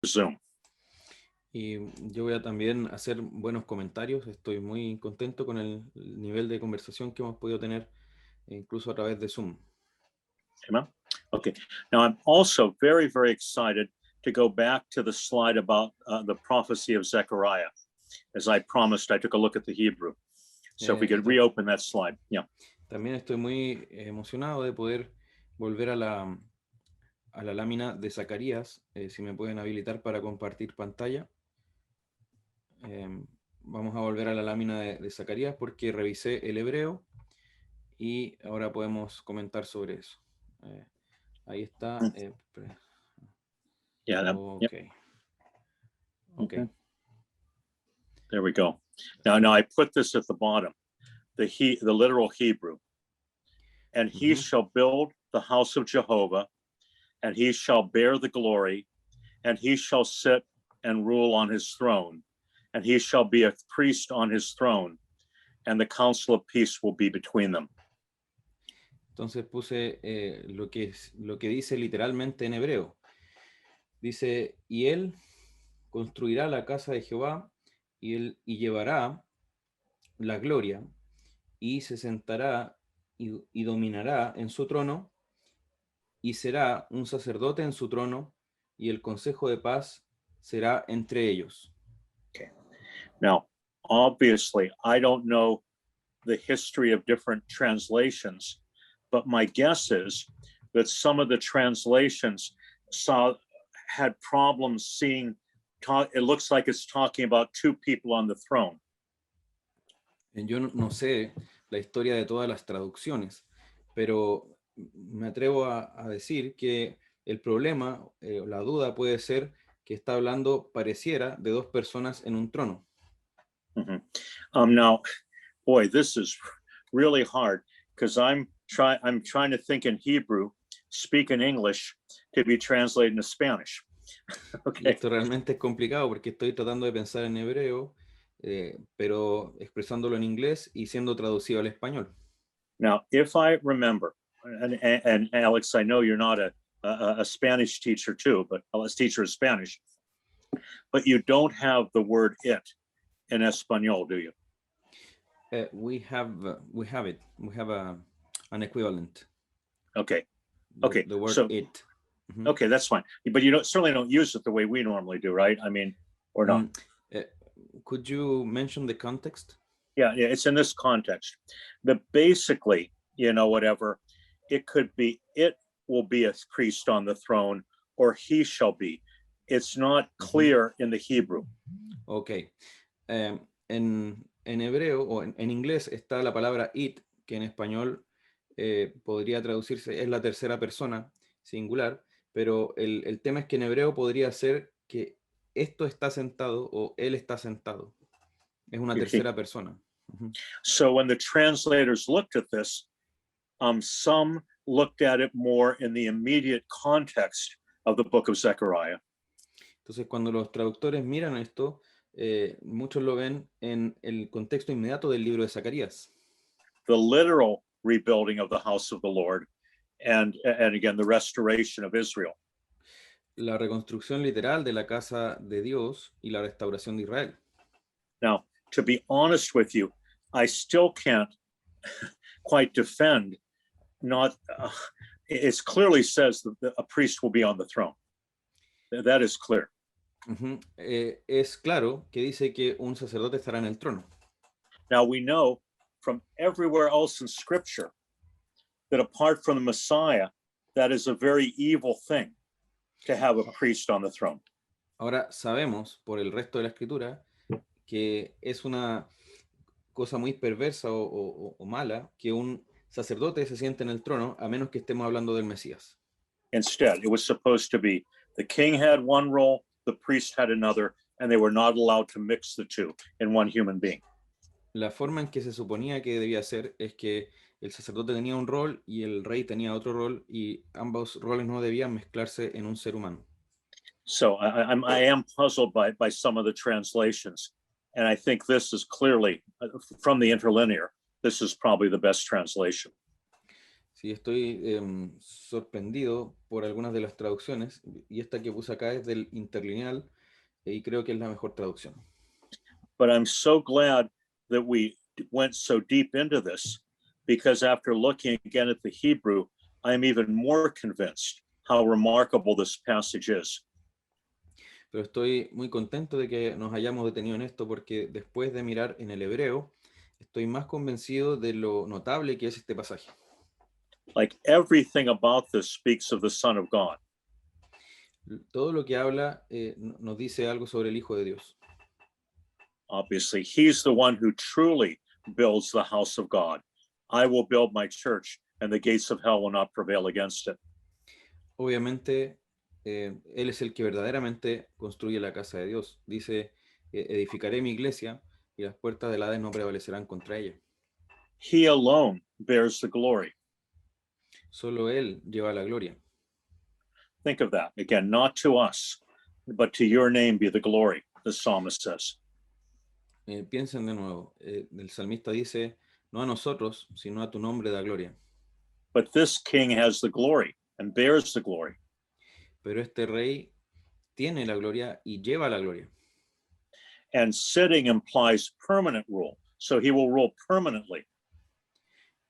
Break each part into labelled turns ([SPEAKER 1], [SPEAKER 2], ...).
[SPEAKER 1] Zoom.
[SPEAKER 2] Y yo voy a también hacer buenos comentarios. Estoy muy contento con el nivel de conversación que hemos podido tener, incluso a través de Zoom.
[SPEAKER 1] Amen. Okay. Now I'm also very, very excited to go back to the slide about the prophecy of Zechariah. As I promised, I took a look at the Hebrew. So if we could reopen that slide. Yeah.
[SPEAKER 2] También estoy muy emocionado de poder volver a la lámina de Zacarías. Si me pueden habilitar para compartir pantalla. Vamos a volver a la lámina de Zacarías porque revisé el hebreo y ahora podemos comentar sobre eso. Ahí está.
[SPEAKER 1] Yeah.
[SPEAKER 2] Okay. Okay.
[SPEAKER 1] There we go. Now I put this at the bottom, the literal Hebrew. And he shall build the house of Jehovah, and he shall bear the glory, and he shall sit and rule on his throne, and he shall be a priest on his throne, and the council of peace will be between them.
[SPEAKER 2] Entonces puse lo que dice literalmente en hebreo. Dice, y él construirá la casa de Jehová y llevará la gloria y se sentará y dominará en su trono y será un sacerdote en su trono y el consejo de paz será entre ellos.
[SPEAKER 1] Okay. Now, obviously, I don't know the history of different translations, but my guess is that some of the translations had problems seeing, it looks like it's talking about two people on the throne.
[SPEAKER 2] Yo no sé la historia de todas las traducciones, pero me atrevo a decir que el problema, la duda puede ser que está hablando, pareciera, de dos personas en un trono.
[SPEAKER 1] Now, boy, this is really hard because I'm trying to think in Hebrew, speak in English to be translated into Spanish.
[SPEAKER 2] Okay. Y esto realmente es complicado porque estoy tratando de pensar en hebreo, pero expresándolo en inglés y siendo traducido al español.
[SPEAKER 1] Now, if I remember, and Alex, I know you're not a Spanish teacher too, but a teacher of Spanish, but you don't have the word "it" in Espanol, do you?
[SPEAKER 2] We have it. We have an equivalent.
[SPEAKER 1] Okay.
[SPEAKER 2] The word "it."
[SPEAKER 1] Okay, that's fine. But you certainly don't use it the way we normally do, right? I mean, or not.
[SPEAKER 2] Could you mention the context?
[SPEAKER 1] Yeah, it's in this context. But basically, whatever, it could be, it will be a priest on the throne, or he shall be. It's not clear in the Hebrew.
[SPEAKER 2] Okay. En hebreo o en inglés está la palabra it, que en español podría traducirse, es la tercera persona singular, pero el tema es que en hebreo podría ser que esto está sentado o él está sentado. Es una tercera persona.
[SPEAKER 1] So when the translators looked at this, some looked at it more in the immediate context of the book of Zechariah.
[SPEAKER 2] Entonces cuando los traductores miran esto, muchos lo ven en el contexto inmediato del libro de Zacarías.
[SPEAKER 1] The literal rebuilding of the house of the Lord, and again, the restoration of Israel.
[SPEAKER 2] La reconstrucción literal de la casa de Dios y la restauración de Israel.
[SPEAKER 1] Now, to be honest with you, I still can't quite defend it clearly says that a priest will be on the throne. That is clear.
[SPEAKER 2] Es claro que dice que un sacerdote estará en el trono.
[SPEAKER 1] Now we know from everywhere else in Scripture that apart from the Messiah, that is a very evil thing to have a priest on the throne.
[SPEAKER 2] Ahora sabemos por el resto de la escritura que es una cosa muy perversa o mala que un sacerdote se siente en el trono a menos que estemos hablando del Mesías.
[SPEAKER 1] Instead, it was supposed to be the king had one role, the priest had another, and they were not allowed to mix the two in one human being.
[SPEAKER 2] La forma en que se suponía que debía ser es que el sacerdote tenía un rol y el rey tenía otro rol y ambos roles no debían mezclarse en un ser humano.
[SPEAKER 1] So I am puzzled by some of the translations, and I think this is clearly from the interlinear. This is probably the best translation.
[SPEAKER 2] Sí, estoy sorprendido por algunas de las traducciones y esta que puse acá es del interlineal y creo que es la mejor traducción.
[SPEAKER 1] But I'm so glad that we went so deep into this, because after looking again at the Hebrew, I'm even more convinced how remarkable this passage is.
[SPEAKER 2] Pero estoy muy contento de que nos hayamos detenido en esto porque después de mirar en el hebreo, estoy más convencido de lo notable que es este pasaje.
[SPEAKER 1] Like everything about this speaks of the Son of God.
[SPEAKER 2] Todo lo que habla nos dice algo sobre el Hijo de Dios.
[SPEAKER 1] Obviously, he's the one who truly builds the house of God. I will build my church, and the gates of hell will not prevail against it.
[SPEAKER 2] Obviamente, Él es el que verdaderamente construye la casa de Dios. Dice, edificaré mi iglesia y las puertas del Hades no prevalecerán contra ella.
[SPEAKER 1] He alone bears the glory.
[SPEAKER 2] Solo Él lleva la gloria.
[SPEAKER 1] Think of that. Again, not to us, but to your name be the glory, the psalmist says.
[SPEAKER 2] Piensen de nuevo, el salmista dice, no a nosotros, sino a tu nombre da gloria.
[SPEAKER 1] But this king has the glory and bears the glory.
[SPEAKER 2] Pero este rey tiene la gloria y lleva la gloria.
[SPEAKER 1] And sitting implies permanent rule. So he will rule permanently.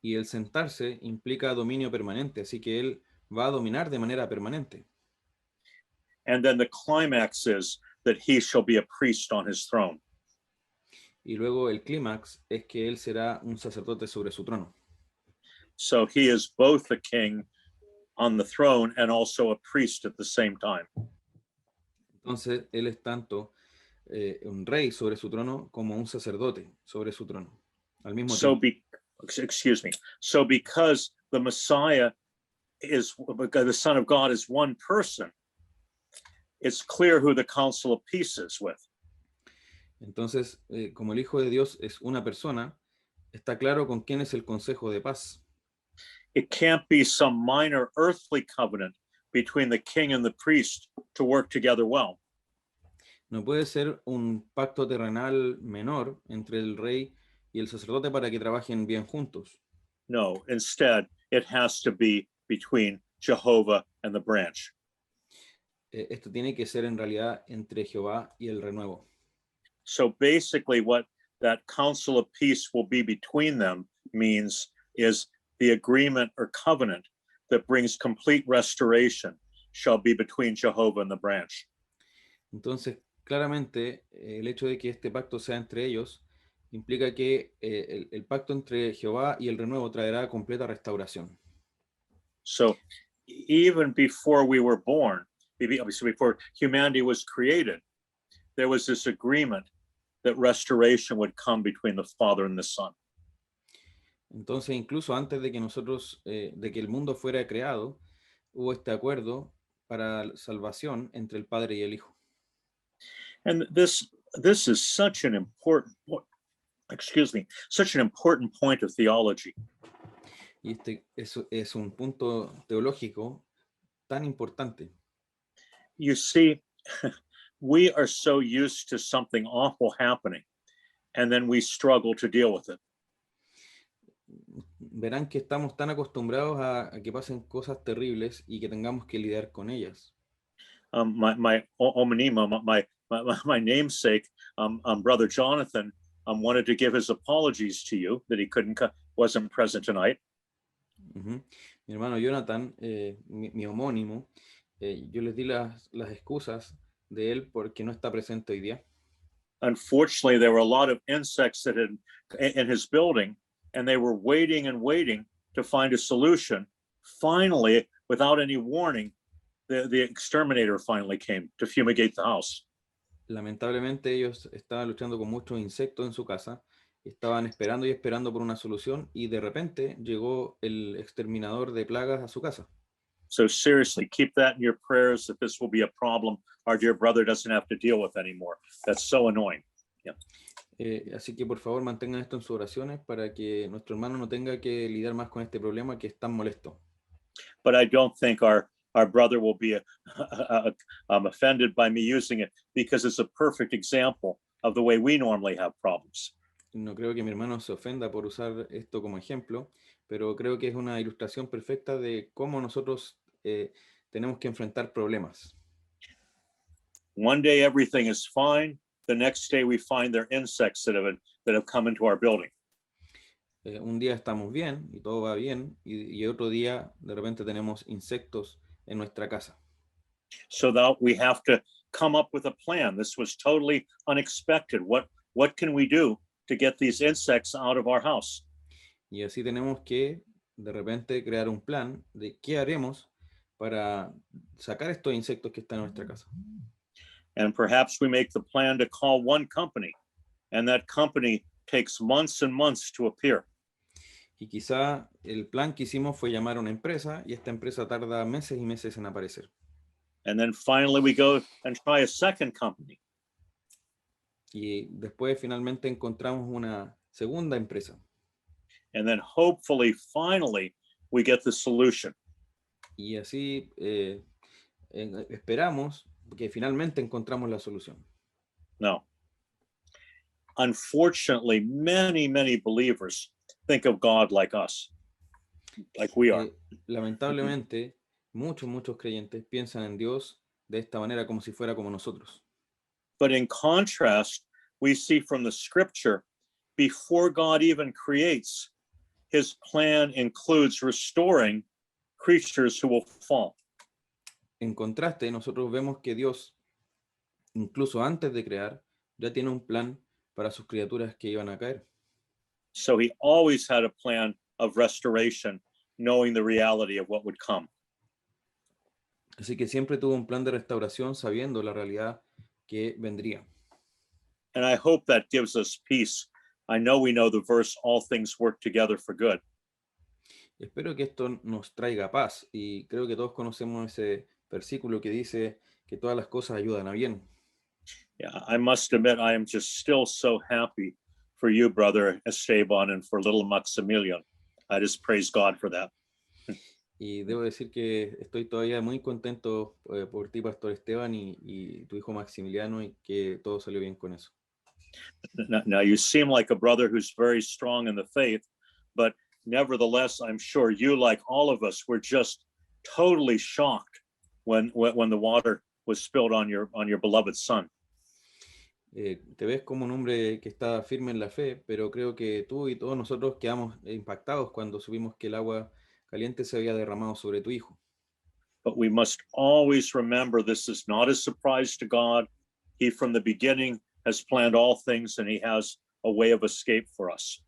[SPEAKER 2] Y el sentarse implica dominio permanente, así que Él va a dominar de manera permanente.
[SPEAKER 1] And then the climax is that he shall be a priest on his throne.
[SPEAKER 2] Y luego el clímax es que Él será un sacerdote sobre su trono.
[SPEAKER 1] So he is both a king on the throne and also a priest at the same time.
[SPEAKER 2] Entonces, Él es tanto un rey sobre su trono como un sacerdote sobre su trono al mismo
[SPEAKER 1] So
[SPEAKER 2] tiempo.
[SPEAKER 1] excuse me. So because the Messiah is, because the Son of God is one person, it's clear who the Council of Peace is with.
[SPEAKER 2] Entonces, como el Hijo de Dios es una persona, está claro con quién es el consejo de paz.
[SPEAKER 1] It can't be some minor earthly covenant between the king and the priest to work together well.
[SPEAKER 2] No puede ser un pacto terrenal menor entre el rey y el sacerdote para que trabajen bien juntos.
[SPEAKER 1] No, instead, it has to be between Jehovah and the branch.
[SPEAKER 2] Esto tiene que ser en realidad entre Jehová y el renuevo.
[SPEAKER 1] So basically, what that council of peace will be between them means is the agreement or covenant that brings complete restoration shall be between Jehovah and the branch.
[SPEAKER 2] Entonces, claramente, el hecho de que este pacto sea entre ellos implica que el pacto entre Jehová y el renuevo traerá completa restauración.
[SPEAKER 1] So even before we were born, obviously before humanity was created, there was this agreement that restoration would come between the Father and the Son.
[SPEAKER 2] Entonces, incluso antes de que nosotros, de que el mundo fuera creado, hubo este acuerdo para salvación entre el Padre y el Hijo.
[SPEAKER 1] And this is such an important, such an important point of theology.
[SPEAKER 2] Y este es un punto teológico tan importante.
[SPEAKER 1] You see, we are so used to something awful happening, and then we struggle to deal with it.
[SPEAKER 2] Verán que estamos tan acostumbrados a que pasen cosas terribles y que tengamos que lidiar con ellas.
[SPEAKER 1] My homonima, my namesake, brother Jonathan, wanted to give his apologies to you that he wasn't present tonight.
[SPEAKER 2] Mi hermano Jonathan, mi homónimo, yo les di las excusas de él porque no está presente hoy día.
[SPEAKER 1] Unfortunately, there were a lot of insects that had in his building, and they were waiting and waiting to find a solution. Finally, without any warning, the exterminator finally came to fumigate the house.
[SPEAKER 2] Lamentablemente ellos estaban luchando con muchos insectos en su casa, estaban esperando y esperando por una solución y de repente llegó el exterminador de plagas a su casa.
[SPEAKER 1] So seriously, keep that in your prayers that this will be a problem our dear brother doesn't have to deal with anymore. That's so annoying. Yeah.
[SPEAKER 2] Así que por favor mantengan esto en sus oraciones para que nuestro hermano no tenga que lidiar más con este problema que es tan molesto.
[SPEAKER 1] But I don't think our brother will be offended by me using it, because it's a perfect example of the way we normally have problems.
[SPEAKER 2] No creo que mi hermano se ofenda por usar esto como ejemplo, pero creo que es una ilustración perfecta de cómo nosotros tenemos que enfrentar problemas.
[SPEAKER 1] One day everything is fine. The next day we find there are insects that have come into our building.
[SPEAKER 2] Un día estamos bien y todo va bien, y otro día de repente tenemos insectos en nuestra casa.
[SPEAKER 1] So that we have to come up with a plan. This was totally unexpected. What can we do to get these insects out of our house?
[SPEAKER 2] Y así tenemos que de repente crear un plan de qué haremos para sacar estos insectos que están en nuestra casa.
[SPEAKER 1] And perhaps we make the plan to call one company, and that company takes months and months to appear.
[SPEAKER 2] Y quizá el plan que hicimos fue llamar a una empresa y esta empresa tarda meses y meses en aparecer.
[SPEAKER 1] And then finally we go and try a second company.
[SPEAKER 2] Y después finalmente encontramos una segunda empresa.
[SPEAKER 1] And then hopefully, finally, we get the solution.
[SPEAKER 2] Y así esperamos que finalmente encontramos la solución.
[SPEAKER 1] No. Unfortunately, many believers think of God like us, like we are.
[SPEAKER 2] Lamentablemente, muchos creyentes piensan en Dios de esta manera como si fuera como nosotros.
[SPEAKER 1] But in contrast, we see from the scripture, before God even creates, his plan includes restoring creatures who will fall.
[SPEAKER 2] En contraste, nosotros vemos que Dios, incluso antes de crear, ya tiene un plan para sus criaturas que iban a caer.
[SPEAKER 1] So he always had a plan of restoration, knowing the reality of what would come.
[SPEAKER 2] Así que siempre tuvo un plan de restauración sabiendo la realidad que vendría.
[SPEAKER 1] And I hope that gives us peace. I know we know the verse, all things work together for good.
[SPEAKER 2] Espero que esto nos traiga paz y creo que todos conocemos ese versículo que dice que todas las cosas ayudan a bien.
[SPEAKER 1] Yeah, I must admit, I am just still so happy for you, brother Esteban, and for little Maximilian. I just praise God for that.
[SPEAKER 2] Y debo decir que estoy todavía muy contento por ti, Pastor Esteban, y tu hijo Maximiliano, y que todo salió bien con eso.
[SPEAKER 1] Now, you seem like a brother who's very strong in the faith, but nevertheless, I'm sure you, like all of us, were just totally shocked when the water was spilled on your beloved son.
[SPEAKER 2] Te ves como un hombre que está firme en la fe, pero creo que tú y todos nosotros quedamos impactados cuando supimos que el agua caliente se había derramado sobre tu hijo.
[SPEAKER 1] But we must always remember this is not a surprise to God. He, from the beginning, has planned all things, and he has a way of escape for us.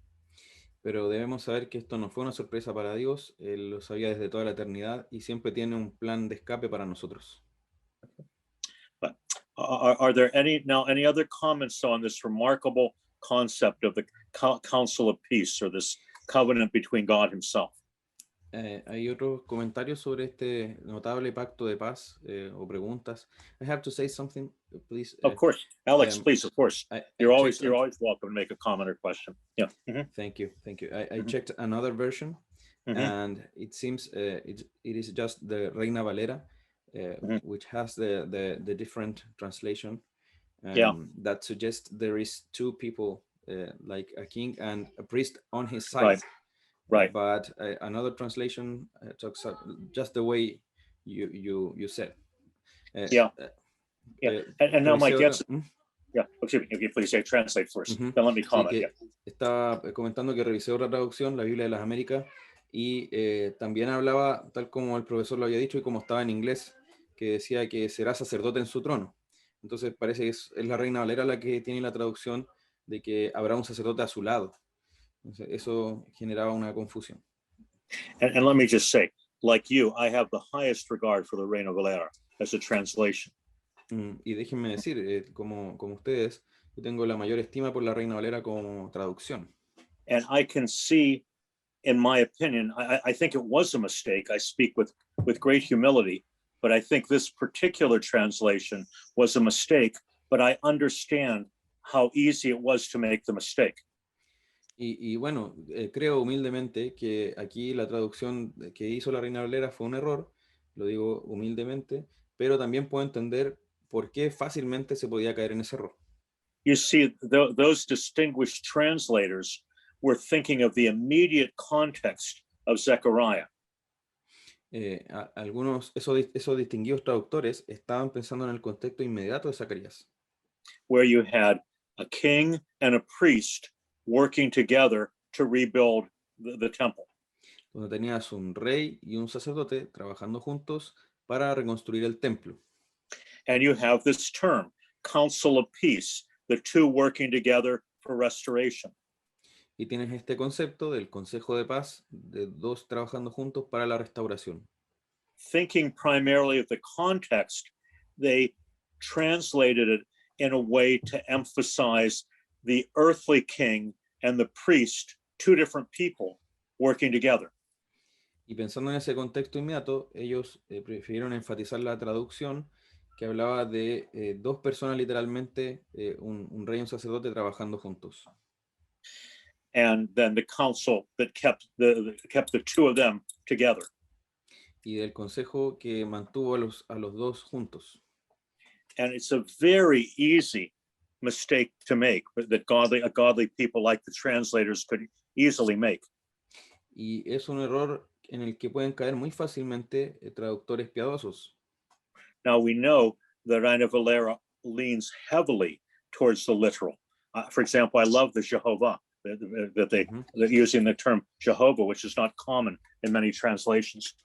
[SPEAKER 2] Pero debemos saber que esto no fue una sorpresa para Dios, Él lo sabía desde toda la eternidad y siempre tiene un plan de escape para nosotros.
[SPEAKER 1] But are there any other comments on this remarkable concept of the Council of Peace, or this covenant between God himself?
[SPEAKER 2] ¿Hay otros comentarios sobre este notable pacto de paz o preguntas? I have to say something, please.
[SPEAKER 1] Of course, Alex, please, of course. You're always welcome to make a comment or question. Yeah. Mm-hmm.
[SPEAKER 2] Thank you. I checked another version, and it seems it is just the Reina Valera, which has the different translation that suggests there is two people, like a king and a priest on his side.
[SPEAKER 1] Right.
[SPEAKER 2] But another translation talks just the way you said.
[SPEAKER 1] And now my guess. Yeah, excuse me. Please say translate first. Then let me comment.
[SPEAKER 2] Sí, estaba comentando que revisé otra traducción, la Biblia de las Américas, y también hablaba, tal como el profesor lo había dicho y como estaba en inglés, que decía que será sacerdote en su trono. Entonces parece que es la Reina Valera la que tiene la traducción de que habrá un sacerdote a su lado. Entonces, eso generaba una confusión.
[SPEAKER 1] And let me just say, like you, I have the highest regard for the Reina Valera as a translation.
[SPEAKER 2] Y déjenme decir, como ustedes, yo tengo la mayor estima por la Reina Valera como traducción.
[SPEAKER 1] And I can see, in my opinion, I think it was a mistake. I speak with great humility, but I think this particular translation was a mistake, but I understand how easy it was to make the mistake.
[SPEAKER 2] Y bueno, creo humildemente que aquí la traducción que hizo la Reina Valera fue un error, lo digo humildemente, pero también puedo entender por qué fácilmente se podía caer en ese error.
[SPEAKER 1] You see, those distinguished translators were thinking of the immediate context of Zechariah.
[SPEAKER 2] Esos distinguidos traductores estaban pensando en el contexto inmediato de Zacarías,
[SPEAKER 1] where you had a king and a priest working together to rebuild the temple.
[SPEAKER 2] donde tenías un rey y un sacerdote trabajando juntos para reconstruir el templo.
[SPEAKER 1] And you have this term, council of peace, the two working together for restoration.
[SPEAKER 2] Y tienes este concepto del consejo de paz, de dos trabajando juntos para la restauración.
[SPEAKER 1] Thinking primarily of the context, they translated it in a way to emphasize the earthly king and the priest, two different people working together.
[SPEAKER 2] Y pensando en ese contexto inmediato, ellos prefirieron enfatizar la traducción que hablaba de dos personas literalmente, un rey y un sacerdote trabajando juntos.
[SPEAKER 1] And then the council that kept the two of them together.
[SPEAKER 2] Y del consejo que mantuvo a los dos juntos.
[SPEAKER 1] And it's a very easy mistake to make, but that godly people like the translators could easily make.
[SPEAKER 2] Y es un error en el que pueden caer muy fácilmente traductores piadosos.
[SPEAKER 1] Now we know that Reina Valera leans heavily towards the literal. For example, I love the Jehovah, that they're using the term Jehovah, which is not common in many translations.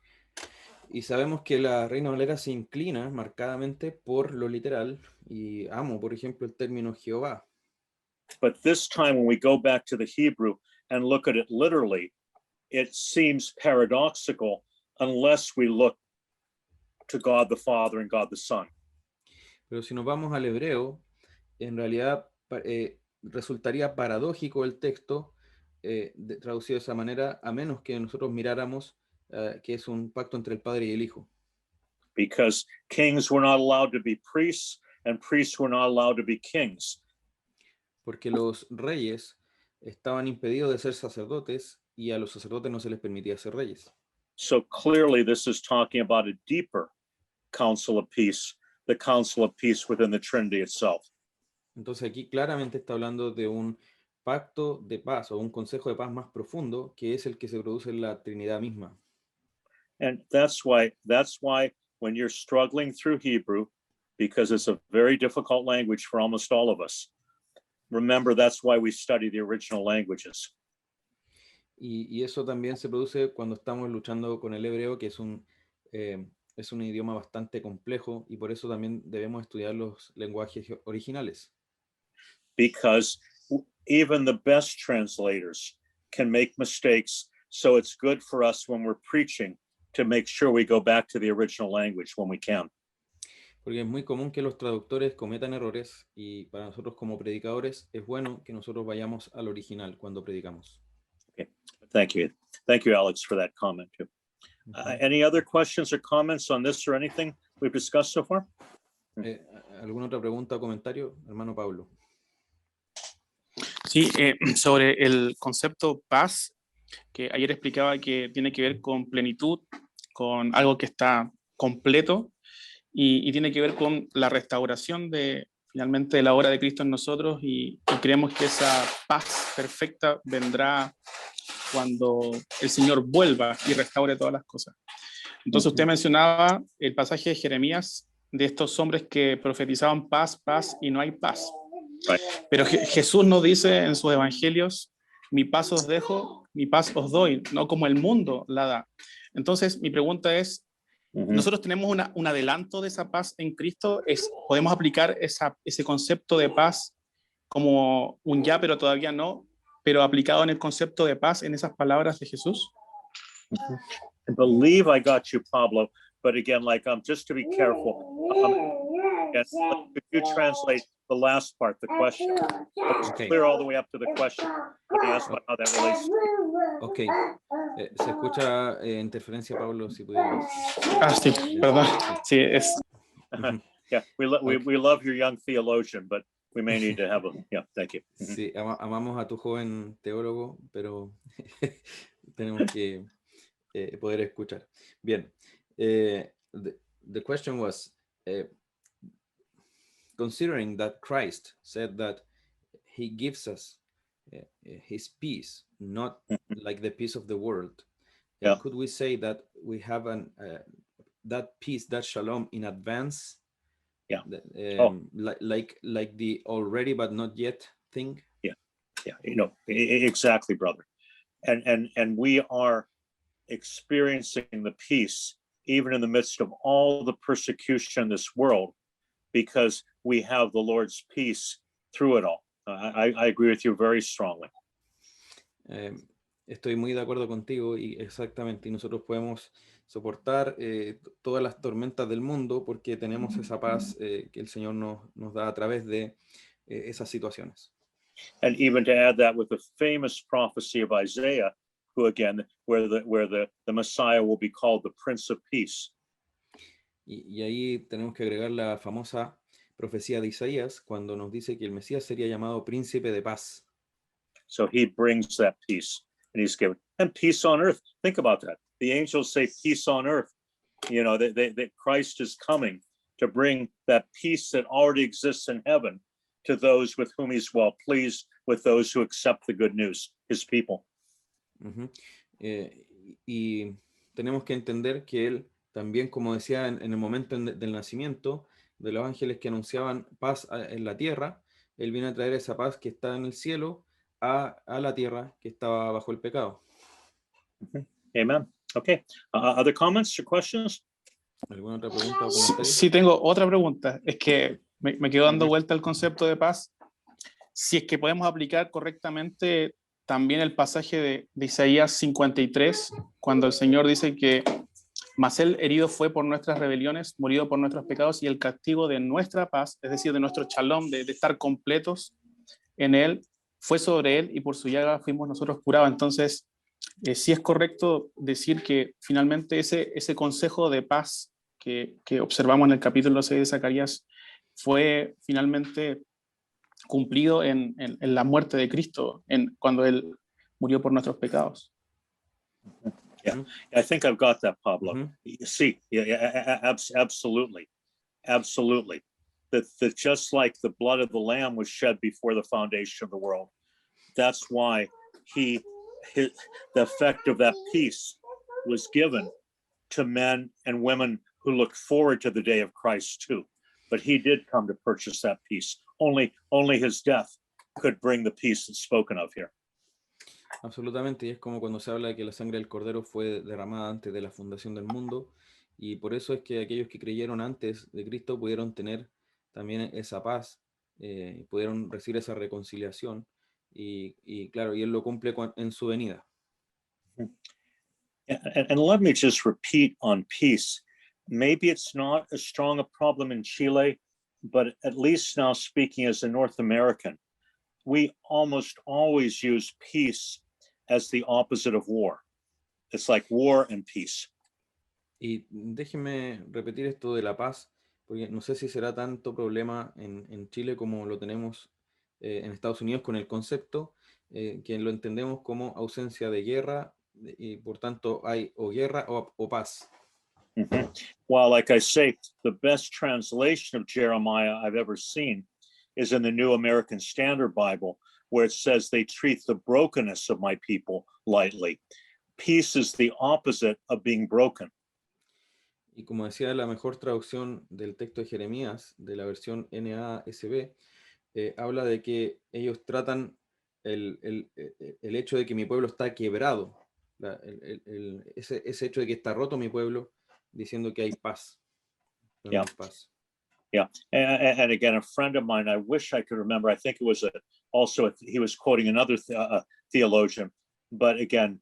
[SPEAKER 2] Y sabemos que la Reina Valera se inclina marcadamente por lo literal, y amo, por ejemplo, el término Jehová.
[SPEAKER 1] But this time, when we go back to the Hebrew and look at it literally, it seems paradoxical unless we look to God the Father and God the Son.
[SPEAKER 2] Pero si nos vamos al hebreo, en realidad resultaría paradójico el texto traducido de esa manera, a menos que nosotros miráramos que es un pacto entre el Padre y el Hijo.
[SPEAKER 1] Because kings were not allowed to be priests and priests were not allowed to be kings.
[SPEAKER 2] Porque los reyes estaban impedidos de ser sacerdotes y a los sacerdotes no se les permitía ser reyes.
[SPEAKER 1] So clearly this is talking about a deeper council of peace, the council of peace within the Trinity itself.
[SPEAKER 2] Entonces aquí claramente está hablando de un pacto de paz o un consejo de paz más profundo, que es el que se produce en la Trinidad misma.
[SPEAKER 1] And that's why when you're struggling through Hebrew, because it's a very difficult language for almost all of us, remember that's why we study the original languages.
[SPEAKER 2] Y eso también se produce cuando estamos luchando con el hebreo, que es un idioma bastante complejo, y por eso también debemos estudiar los lenguajes originales.
[SPEAKER 1] Because even the best translators can make mistakes, so it's good for us when we're preaching to make sure we go back to the original language when we can.
[SPEAKER 2] Porque es muy común que los traductores cometan errores, y para nosotros como predicadores es bueno que nosotros vayamos al original cuando predicamos.
[SPEAKER 1] Okay. Thank you, Alex, for that comment too. Any other questions or comments on this or anything we've discussed so far?
[SPEAKER 2] ¿Alguna otra pregunta o comentario, hermano Pablo?
[SPEAKER 3] Sí, sobre el concepto paz, que ayer explicaba que tiene que ver con plenitud, con algo que está completo y tiene que ver con la restauración de finalmente la obra de Cristo en nosotros y creemos que esa paz perfecta vendrá cuando el Señor vuelva y restaure todas las cosas. Entonces usted mencionaba el pasaje de Jeremías de estos hombres que profetizaban paz, paz y no hay paz.
[SPEAKER 1] Right.
[SPEAKER 3] Pero Jesús nos dice en sus evangelios, mi paz os dejo, mi paz os doy, no como el mundo la da. Entonces mi pregunta es, nosotros tenemos un adelanto de esa paz en Cristo, podemos aplicar ese concepto de paz como un ya, pero todavía no, pero aplicado en el concepto de paz en esas palabras de Jesús.
[SPEAKER 1] I believe I got you, Pablo, but again, just to be careful, yes, could you translate the last part, the question? It was clear all the way up to the question, but he asked about how that relates.
[SPEAKER 2] Ok. Se escucha interferencia, Pablo, si pudieras.
[SPEAKER 3] Sí, perdón. Sí, es...
[SPEAKER 1] Yeah, we love your young theologian, but we may need to have thank you.
[SPEAKER 2] Sí, amamos a tu joven teólogo, pero tenemos que poder escuchar. Bien. The question was, considering that Christ said that he gives us his peace, not like the peace of the world,
[SPEAKER 1] Yeah.
[SPEAKER 2] Could we say that we have that peace, that shalom in advance?
[SPEAKER 1] Yeah.
[SPEAKER 2] Like the already but not yet thing.
[SPEAKER 1] Yeah, exactly, brother. And we are experiencing the peace even in the midst of all the persecution in this world, because we have the Lord's peace through it all. I agree with you very strongly.
[SPEAKER 2] Estoy muy de acuerdo contigo y exactamente, y nosotros podemos soportar todas las tormentas del mundo porque tenemos esa paz que el Señor nos da a través de esas situaciones.
[SPEAKER 1] And even to add that with the famous prophecy of Isaiah, who again, where the Messiah will be called the Prince of Peace.
[SPEAKER 2] Y ahí tenemos que agregar la famosa profecía de Isaías cuando nos dice que el Mesías sería llamado Príncipe de Paz.
[SPEAKER 1] So he brings that peace, and he's given, and peace on earth. Think about that. The angels say peace on earth. You know, that Christ is coming to bring that peace that already exists in heaven to those with whom he's well pleased, with those who accept the good news, his people.
[SPEAKER 2] Y tenemos que entender que él también, como decía en el momento del nacimiento de los ángeles que anunciaban paz en la tierra, él viene a traer esa paz que está en el cielo a la tierra que estaba bajo el pecado.
[SPEAKER 1] Amen. Okay. Other comments or questions?
[SPEAKER 2] ¿Alguna otra pregunta o comentario?
[SPEAKER 3] Sí, tengo otra pregunta. Es que me quedo dando vuelta al concepto de paz. Si es que podemos aplicar correctamente también el pasaje de Isaías 53, cuando el Señor dice que mas él herido fue por nuestras rebeliones, morido por nuestros pecados, y el castigo de nuestra paz, es decir, de nuestro shalom, de estar completos en él, fue sobre él, y por su llaga fuimos nosotros curados. Entonces, sí es correcto decir que finalmente ese consejo de paz que observamos en el capítulo 6 de Zacarías fue finalmente cumplido en la muerte de Cristo, cuando él murió por nuestros pecados.
[SPEAKER 1] Yeah, I think I've got that, Pablo.
[SPEAKER 2] Mm-hmm.
[SPEAKER 1] See, absolutely. That just like the blood of the Lamb was shed before the foundation of the world, that's why the effect of that peace was given to men and women who looked forward to the day of Christ too. But he did come to purchase that peace. Only his death could bring the peace that's spoken of here.
[SPEAKER 2] Absolutamente, y es como cuando se habla de que la sangre del Cordero fue derramada antes de la fundación del mundo, y por eso es que aquellos que creyeron antes de Cristo pudieron tener también esa paz, pudieron recibir esa reconciliación, y claro, y Él lo cumple en su venida.
[SPEAKER 1] And let me just repeat on peace. Maybe it's not as strong a problem in Chile, but at least now speaking as a North American, we almost always use peace as the opposite of war. It's like war and peace.
[SPEAKER 2] Y déjenme repetir esto de la paz, porque no sé si será tanto problema en Chile como lo tenemos en Estados Unidos con el concepto, que lo entendemos como ausencia de guerra, y por tanto hay o guerra o paz.
[SPEAKER 1] Mm-hmm. Well, like I say, the best translation of Jeremiah I've ever seen is in the New American Standard Bible, where it says they treat the brokenness of my people lightly. Peace is the opposite of being broken.
[SPEAKER 2] Y como decía la mejor traducción del texto de Jeremías, de la versión NASB, habla de que ellos tratan el hecho de que mi pueblo está quebrado, ese hecho de que está roto mi pueblo, diciendo que hay paz.
[SPEAKER 1] Yeah.
[SPEAKER 2] Paz.
[SPEAKER 1] Yeah, and again, a friend of mine, I wish I could remember, I think it was he was quoting another theologian, but again,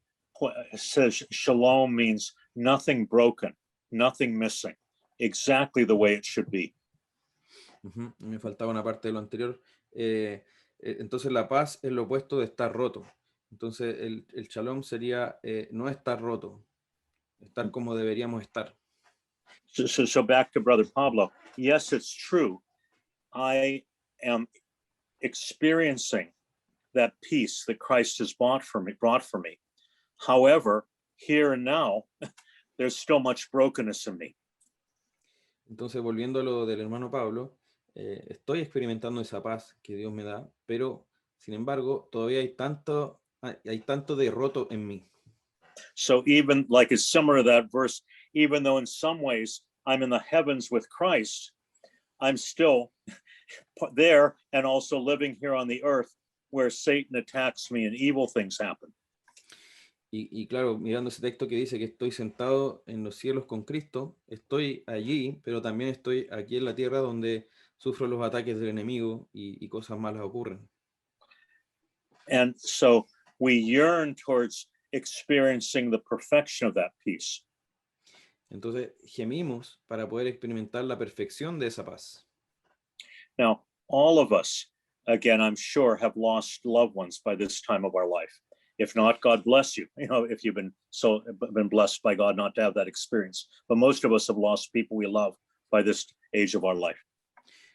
[SPEAKER 1] it says shalom means nothing broken, nothing missing, exactly the way it should be.
[SPEAKER 2] Me faltaba una parte de lo anterior. Entonces la paz es lo opuesto de estar roto. Entonces el shalom sería no estar roto, estar como deberíamos estar.
[SPEAKER 1] So back to Brother Pablo. Yes, it's true. I am experiencing that peace that Christ has brought for me. However, here and now, there's still much brokenness in me.
[SPEAKER 2] Entonces, volviendo a lo del hermano Pablo, estoy experimentando esa paz que Dios me da, pero sin embargo, todavía hay tanto de roto en mí.
[SPEAKER 1] So even like it's similar to that verse, even though in some ways I'm in the heavens with Christ, I'm still there and also living here on the earth where Satan attacks me and evil things happen.
[SPEAKER 2] Y claro, mirando ese texto que dice que estoy sentado en los cielos con Cristo, estoy allí, pero también estoy aquí en la tierra donde sufro los ataques del enemigo y cosas malas ocurren.
[SPEAKER 1] And so we yearn towards experiencing the perfection of that peace.
[SPEAKER 2] Entonces gemimos para poder experimentar la perfección de esa paz.
[SPEAKER 1] Now, all of us, again, I'm sure, have lost loved ones by this time of our life. If not, God bless you. You know, if you've been blessed by God not to have that experience. But most of us have lost people we love by this age of our life.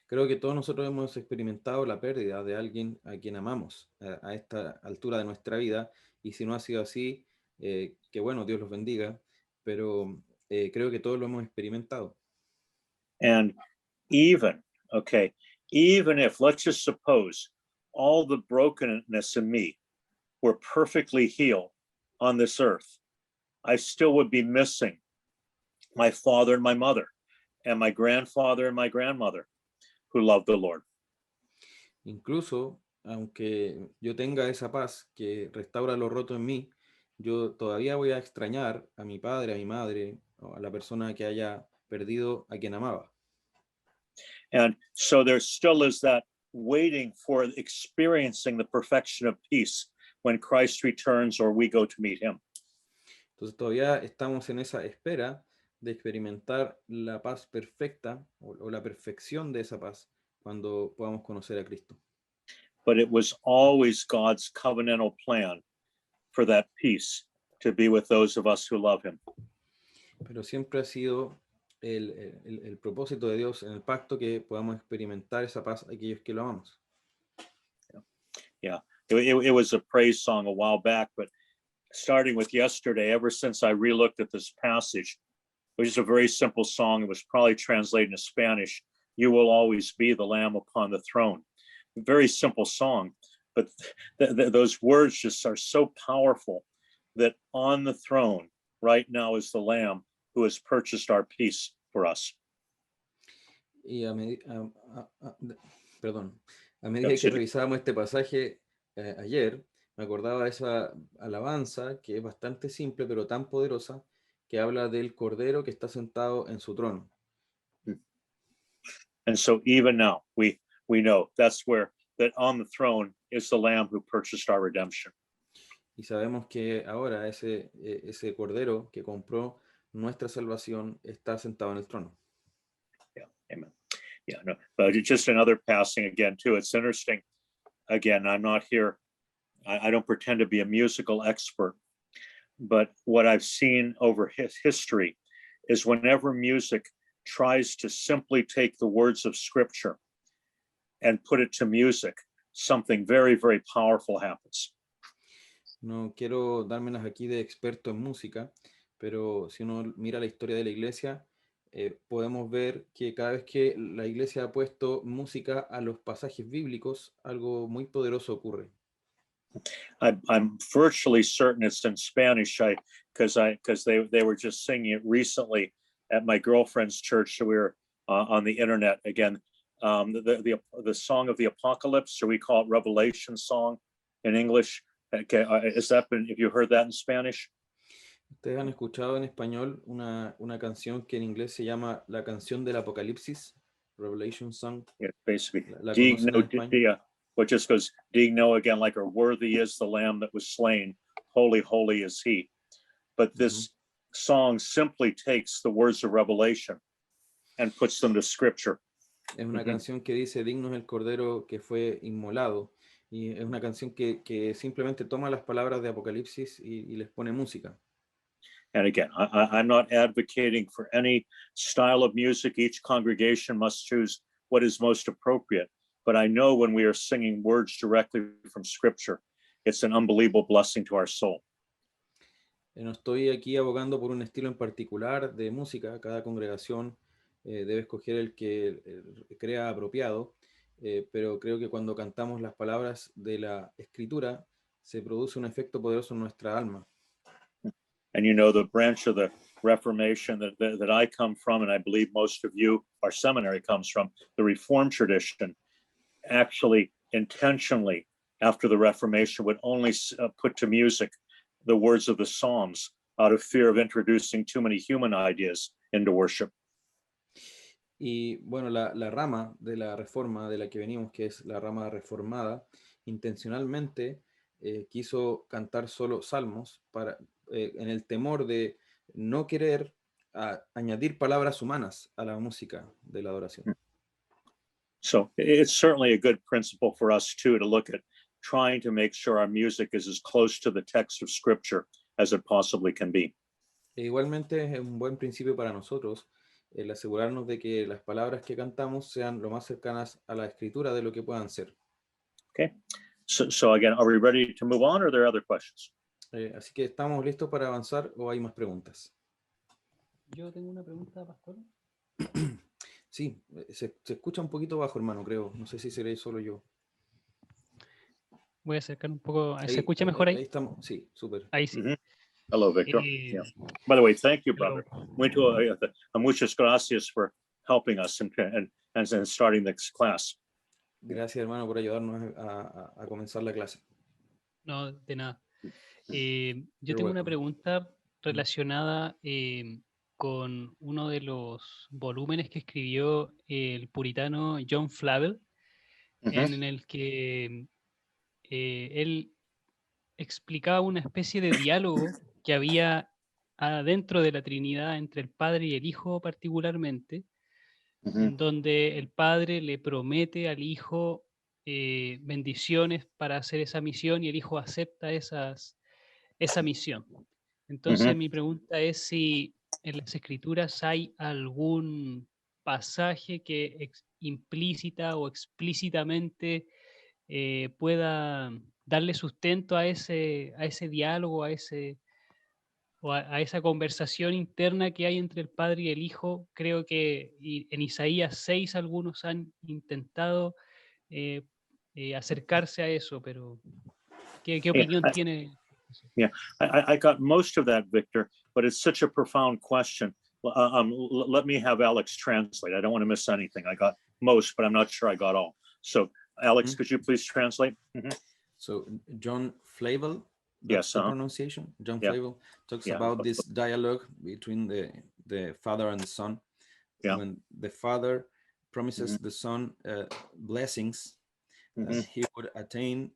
[SPEAKER 2] Creo que todos nosotros hemos experimentado la pérdida de alguien a quien amamos a esta altura de nuestra vida, y si no ha sido así, que bueno, Dios los bendiga, pero creo que todos lo hemos experimentado.
[SPEAKER 1] And even if, let's just suppose, all the brokenness in me were perfectly healed on this earth, I still would be missing my father and my mother, and my grandfather and my grandmother who loved the Lord.
[SPEAKER 2] Incluso, aunque yo tenga esa paz que restaura lo roto en mí, yo todavía voy a extrañar a mi padre, a mi madre, o a la persona que haya perdido a quien amaba.
[SPEAKER 1] And so there still is that waiting for experiencing the perfection of peace when Christ returns or we go to meet him.
[SPEAKER 2] Entonces todavía estamos en esa espera de experimentar la paz perfecta o la perfección de esa paz cuando podamos conocer a Cristo.
[SPEAKER 1] But it was always God's covenantal plan for that peace to be with those of us who love him.
[SPEAKER 2] Pero siempre ha sido el propósito de Dios en el pacto que podamos experimentar esa paz a aquellos que lo amamos.
[SPEAKER 1] Yeah, it was a praise song a while back, but starting with yesterday, ever since I relooked at this passage, which is a very simple song, it was probably translated into Spanish, "You will always be the Lamb upon the throne." A very simple song, but those words just are so powerful that on the throne right now is the Lamb who has purchased our peace for us.
[SPEAKER 2] Y a medida que revisábamos este pasaje ayer, me acordaba de esa alabanza que es bastante simple pero tan poderosa, que habla del Cordero que está sentado en su trono.
[SPEAKER 1] And so even now we know that's where that on the throne is the Lamb who purchased our redemption.
[SPEAKER 2] Y sabemos que ahora ese Cordero que compró nuestra salvación está sentado en el trono.
[SPEAKER 1] Yeah, amen. Yeah, no, but just another passing again too. It's interesting. Again, I'm not here. I don't pretend to be a musical expert, but what I've seen over history is whenever music tries to simply take the words of Scripture and put it to music, something very, very powerful happens.
[SPEAKER 2] No quiero dármelas aquí de experto en música, pero si uno mira la historia de la iglesia, podemos ver que cada vez que la iglesia ha puesto música a los pasajes bíblicos, algo muy poderoso ocurre.
[SPEAKER 1] I'm virtually certain it's in Spanish, because they were just singing it recently at my girlfriend's church. So we were on the internet again. The song of the Apocalypse, or we call it Revelation song in English. Okay, have you heard that in Spanish?
[SPEAKER 2] ¿Ustedes han escuchado en español una canción que en inglés se llama La Canción del Apocalipsis? Revelation Song.
[SPEAKER 1] Yeah, basically.
[SPEAKER 2] ¿La conocen en español?
[SPEAKER 1] What just goes, digno again, like, or worthy is the Lamb that was slain, holy, holy is he. But this song simply takes the words of Revelation and puts them to Scripture.
[SPEAKER 2] Es una canción que dice, digno es el Cordero que fue inmolado. Y es una canción que simplemente toma las palabras de Apocalipsis y les pone música.
[SPEAKER 1] And again, I'm not advocating for any style of music. Each congregation must choose what is most appropriate. But I know when we are singing words directly from Scripture, it's an unbelievable blessing to our soul.
[SPEAKER 2] No estoy aquí abogando por un estilo en particular de música. Cada congregación debe escoger el que crea apropiado. Pero creo que cuando cantamos las palabras de la Escritura, se produce un efecto poderoso en nuestra alma.
[SPEAKER 1] And you know, the branch of the Reformation that I come from, and I believe most of you, our seminary comes from, the Reformed tradition, actually intentionally after the Reformation would only put to music the words of the Psalms out of fear of introducing too many human ideas into worship.
[SPEAKER 2] Y bueno, la rama de la reforma de la que venimos, que es la rama reformada, intencionalmente quiso cantar solo salmos en el temor de no querer añadir palabras humanas a la música de la adoración.
[SPEAKER 1] So it's certainly a good principle for us too, to look at trying to make sure our music is as close to the text of Scripture as it possibly can be.
[SPEAKER 2] E igualmente es un buen principio para nosotros el asegurarnos de que las palabras que cantamos sean lo más cercanas a la escritura de lo que puedan ser.
[SPEAKER 1] Okay, so again, are we ready to move on, or are there other questions?
[SPEAKER 2] Así que ¿estamos listos para avanzar o hay más preguntas?
[SPEAKER 4] Yo tengo una pregunta, pastor.
[SPEAKER 2] Sí, se escucha un poquito bajo, hermano, creo. No sé si seré solo yo.
[SPEAKER 4] Voy a acercar un poco.
[SPEAKER 2] Ahí,
[SPEAKER 4] ¿Se escucha mejor ahí?
[SPEAKER 2] Ahí estamos, sí, súper.
[SPEAKER 4] Ahí sí.
[SPEAKER 1] Mhm. Hello, Victor.
[SPEAKER 4] Eh,
[SPEAKER 1] Yeah. By the way, thank you,
[SPEAKER 4] hello.
[SPEAKER 1] brother. Muchas gracias for helping us and starting this class.
[SPEAKER 2] Gracias, hermano, por ayudarnos a comenzar la clase.
[SPEAKER 4] No, de nada. Yo
[SPEAKER 2] You're
[SPEAKER 4] tengo una
[SPEAKER 2] welcome.
[SPEAKER 4] pregunta relacionada con uno de los volúmenes que escribió el puritano John Flavel,
[SPEAKER 1] Mhm.
[SPEAKER 4] en el que él explicaba una especie de diálogo que había adentro de la Trinidad entre el Padre y el Hijo particularmente,
[SPEAKER 1] Mhm.
[SPEAKER 4] en donde el Padre le promete al Hijo bendiciones para hacer esa misión y el Hijo acepta esa misión. Entonces mi pregunta es si en las Escrituras hay algún pasaje que implícita o explícitamente pueda darle sustento a ese diálogo, a esa conversación interna que hay entre el Padre y el Hijo. Creo que en Isaías 6 algunos han intentado acercarse a eso, pero ¿qué opinión tiene?
[SPEAKER 1] I got most of that, Victor, but it's such a profound question. Let me have Alex translate. I don't want to miss anything. I got most, but I'm not sure I got all. So, Alex, could you please translate? Mhm.
[SPEAKER 2] So John Flavel,
[SPEAKER 1] Yes,
[SPEAKER 2] the pronunciation. John
[SPEAKER 1] Yeah.
[SPEAKER 2] Flavel talks
[SPEAKER 1] Yeah.
[SPEAKER 2] about this dialogue between the father and the son.
[SPEAKER 1] Yeah.
[SPEAKER 2] When the father promises the son blessings that he would attain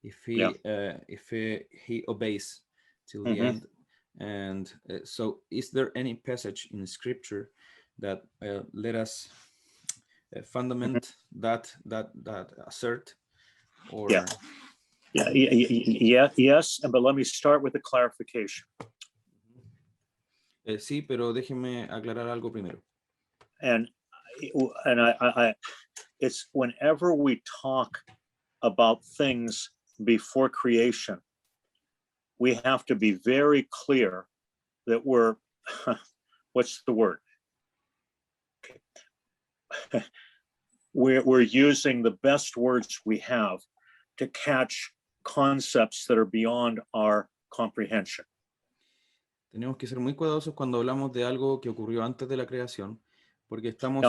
[SPEAKER 2] if he obeys till the end. And so, is there any passage in Scripture that let us fundament that assert? Or
[SPEAKER 1] Yes, but let me start with a clarification.
[SPEAKER 2] Sí, pero déjenme aclarar algo primero.
[SPEAKER 1] And I it's whenever we talk about things before creation, we have to be very clear that we're what's the word? We're using the best words we have to catch concepts that are beyond our comprehension.
[SPEAKER 2] Tenemos que ser muy cuidadosos cuando hablamos de algo que ocurrió antes de la creación, porque estamos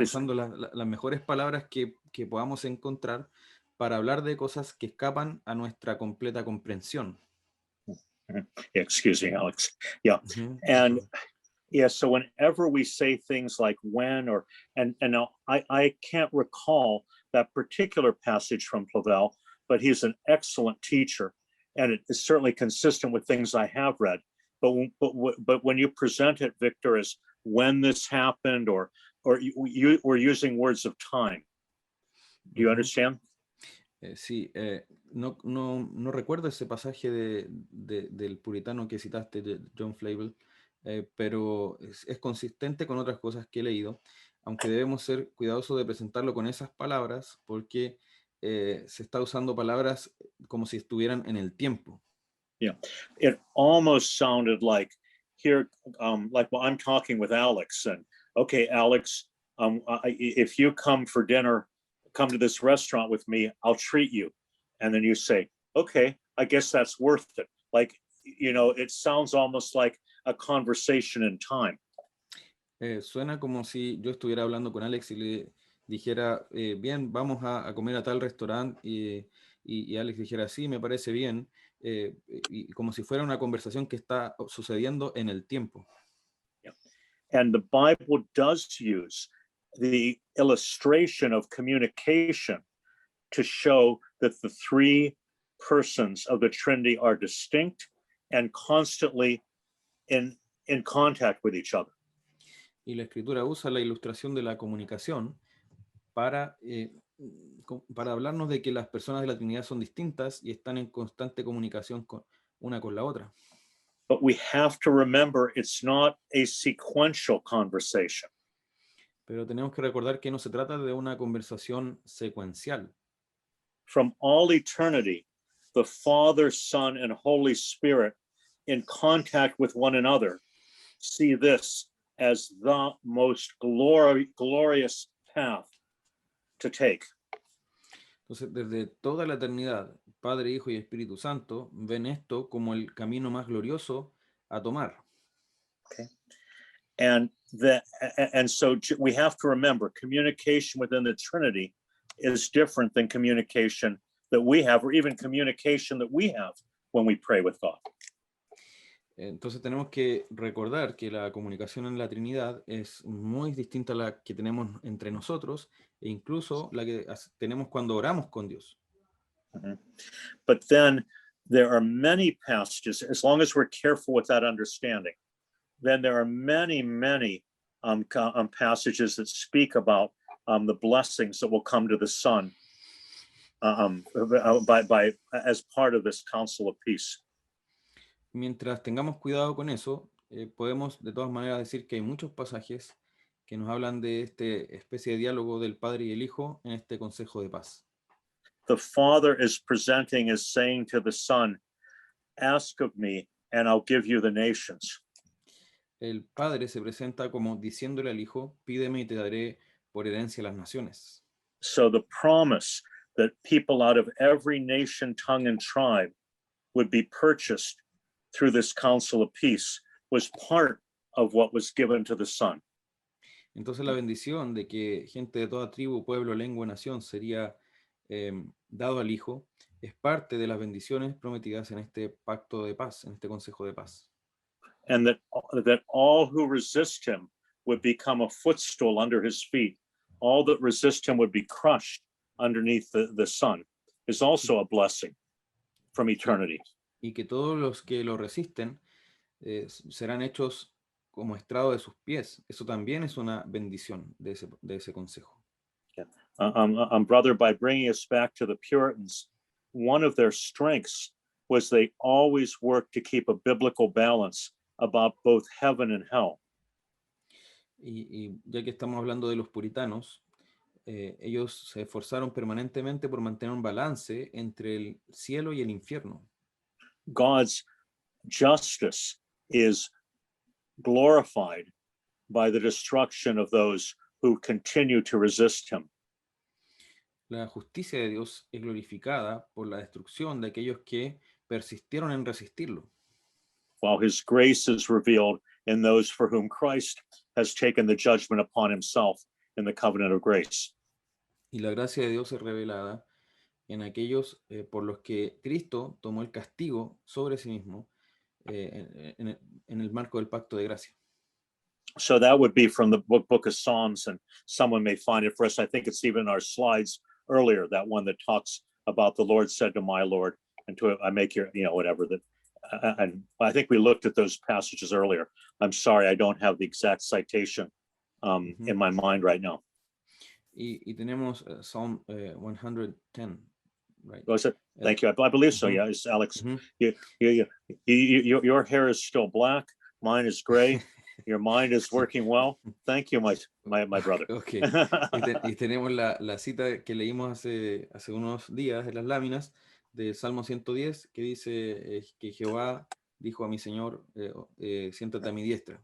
[SPEAKER 2] usando las mejores palabras que podamos encontrar para hablar de cosas que escapan a nuestra completa comprensión.
[SPEAKER 1] Excuse me, Alex. Yeah. And yeah, so whenever we say things like when and I can't recall that particular passage from Flavel, but he's an excellent teacher, and it is certainly consistent with things I have read. But when you present it, Victor, as when this happened, or we're using words of time. Do you understand?
[SPEAKER 2] Sí, no recuerdo ese pasaje del puritano que citaste, de John Flavel, pero es consistente con otras cosas que he leído, aunque debemos ser cuidadosos de presentarlo con esas palabras, porque se está usando palabras como si estuvieran en el tiempo.
[SPEAKER 1] Yeah, it almost sounded like here, like well, I'm talking with Alex, and okay, Alex, if you come for dinner, come to this restaurant with me, I'll treat you. And then you say, okay, I guess that's worth it. Like you know, it sounds almost like a conversation in time.
[SPEAKER 2] Suena como si yo estuviera hablando con Alex y le dijera, bien, vamos a comer a tal restaurante y Alex dijera, sí, me parece bien, y como si fuera una conversación que está sucediendo en el tiempo.
[SPEAKER 1] And the Bible does use the illustration of communication to show that the three persons of the Trinity are distinct and constantly in contact with each other.
[SPEAKER 2] Y la Escritura usa la ilustración de la comunicación para hablarnos de que las personas de la Trinidad son distintas y están en constante comunicación una con la otra.
[SPEAKER 1] But we have to remember it's not a sequential conversation.
[SPEAKER 2] Pero tenemos que recordar que no se trata de una conversación secuencial.
[SPEAKER 1] From all eternity, the Father, Son, and Holy Spirit in contact with one another see this as the most glorious path to take.
[SPEAKER 2] Entonces, desde toda la eternidad, Padre, Hijo y Espíritu Santo ven esto como el camino más glorioso a tomar.
[SPEAKER 1] Okay. And so we have to remember communication within the Trinity is different than communication that we have, or even communication that we have when we pray with God.
[SPEAKER 2] Entonces tenemos que recordar que la comunicación en la Trinidad es muy distinta a la que tenemos entre nosotros e incluso la que tenemos cuando oramos con Dios.
[SPEAKER 1] Mm-hmm. But then there are many passages, as long as we're careful with that understanding, then there are many passages that speak about the blessings that will come to the Son as part of this council of peace.
[SPEAKER 2] Mientras tengamos cuidado con eso, podemos de todas maneras decir que hay muchos pasajes que nos hablan de esta especie de diálogo del Padre y el Hijo en este consejo de paz.
[SPEAKER 1] The Father is presenting as saying to the Son, ask of me and I'll give you the nations.
[SPEAKER 2] El Padre se presenta como diciéndole al Hijo, pídeme y te daré por herencia las naciones.
[SPEAKER 1] So the promise that people out of every nation, tongue, and tribe would be purchased through this council of peace was part of what was given to the Son.
[SPEAKER 2] Entonces la bendición de que gente de toda tribu, pueblo, lengua, nación sería dado al Hijo es parte de las bendiciones prometidas en este pacto de paz, en este consejo de paz.
[SPEAKER 1] And that all who resist him would become a footstool under his feet. All that resist him would be crushed underneath the Son is also a blessing from eternity.
[SPEAKER 2] Y que todos los que lo resisten serán hechos como estrado de sus pies. Eso también es una bendición de ese consejo.
[SPEAKER 1] Brother, by bringing us back to the Puritans, one of their strengths was they always worked to keep a biblical balance about both heaven and hell.
[SPEAKER 2] Y ya que estamos hablando de los puritanos, ellos se esforzaron permanentemente por mantener un balance entre el cielo y el infierno.
[SPEAKER 1] God's justice is glorified by the destruction of those who continue to resist him.
[SPEAKER 2] La justicia de Dios es glorificada por la destrucción de aquellos que persistieron en resistirlo.
[SPEAKER 1] While his grace is revealed in those for whom Christ has taken the judgment upon himself in the covenant of grace.
[SPEAKER 2] Y la gracia de Dios es revelada en aquellos por los que Cristo tomó el castigo sobre sí mismo en el marco del pacto de gracia.
[SPEAKER 1] So that would be from the book of Psalms, and someone may find it for us. I think it's even in our slides earlier, that one that talks about the Lord said to my Lord, and to I make your, whatever that. And I think we looked at those passages earlier. I'm sorry, I don't have the exact citation in my mind right now.
[SPEAKER 2] Y tenemos Psalm 110, right?
[SPEAKER 1] Was it? Thank you. I believe so. Yeah, it's Alex. Your hair is still black. Mine is gray. Your mind is working well. Thank you, my brother.
[SPEAKER 2] Okay. Y tenemos la cita que leímos hace unos días en las láminas del Salmo 110 que dice que Jehová dijo a mi Señor, siéntate a mi diestra.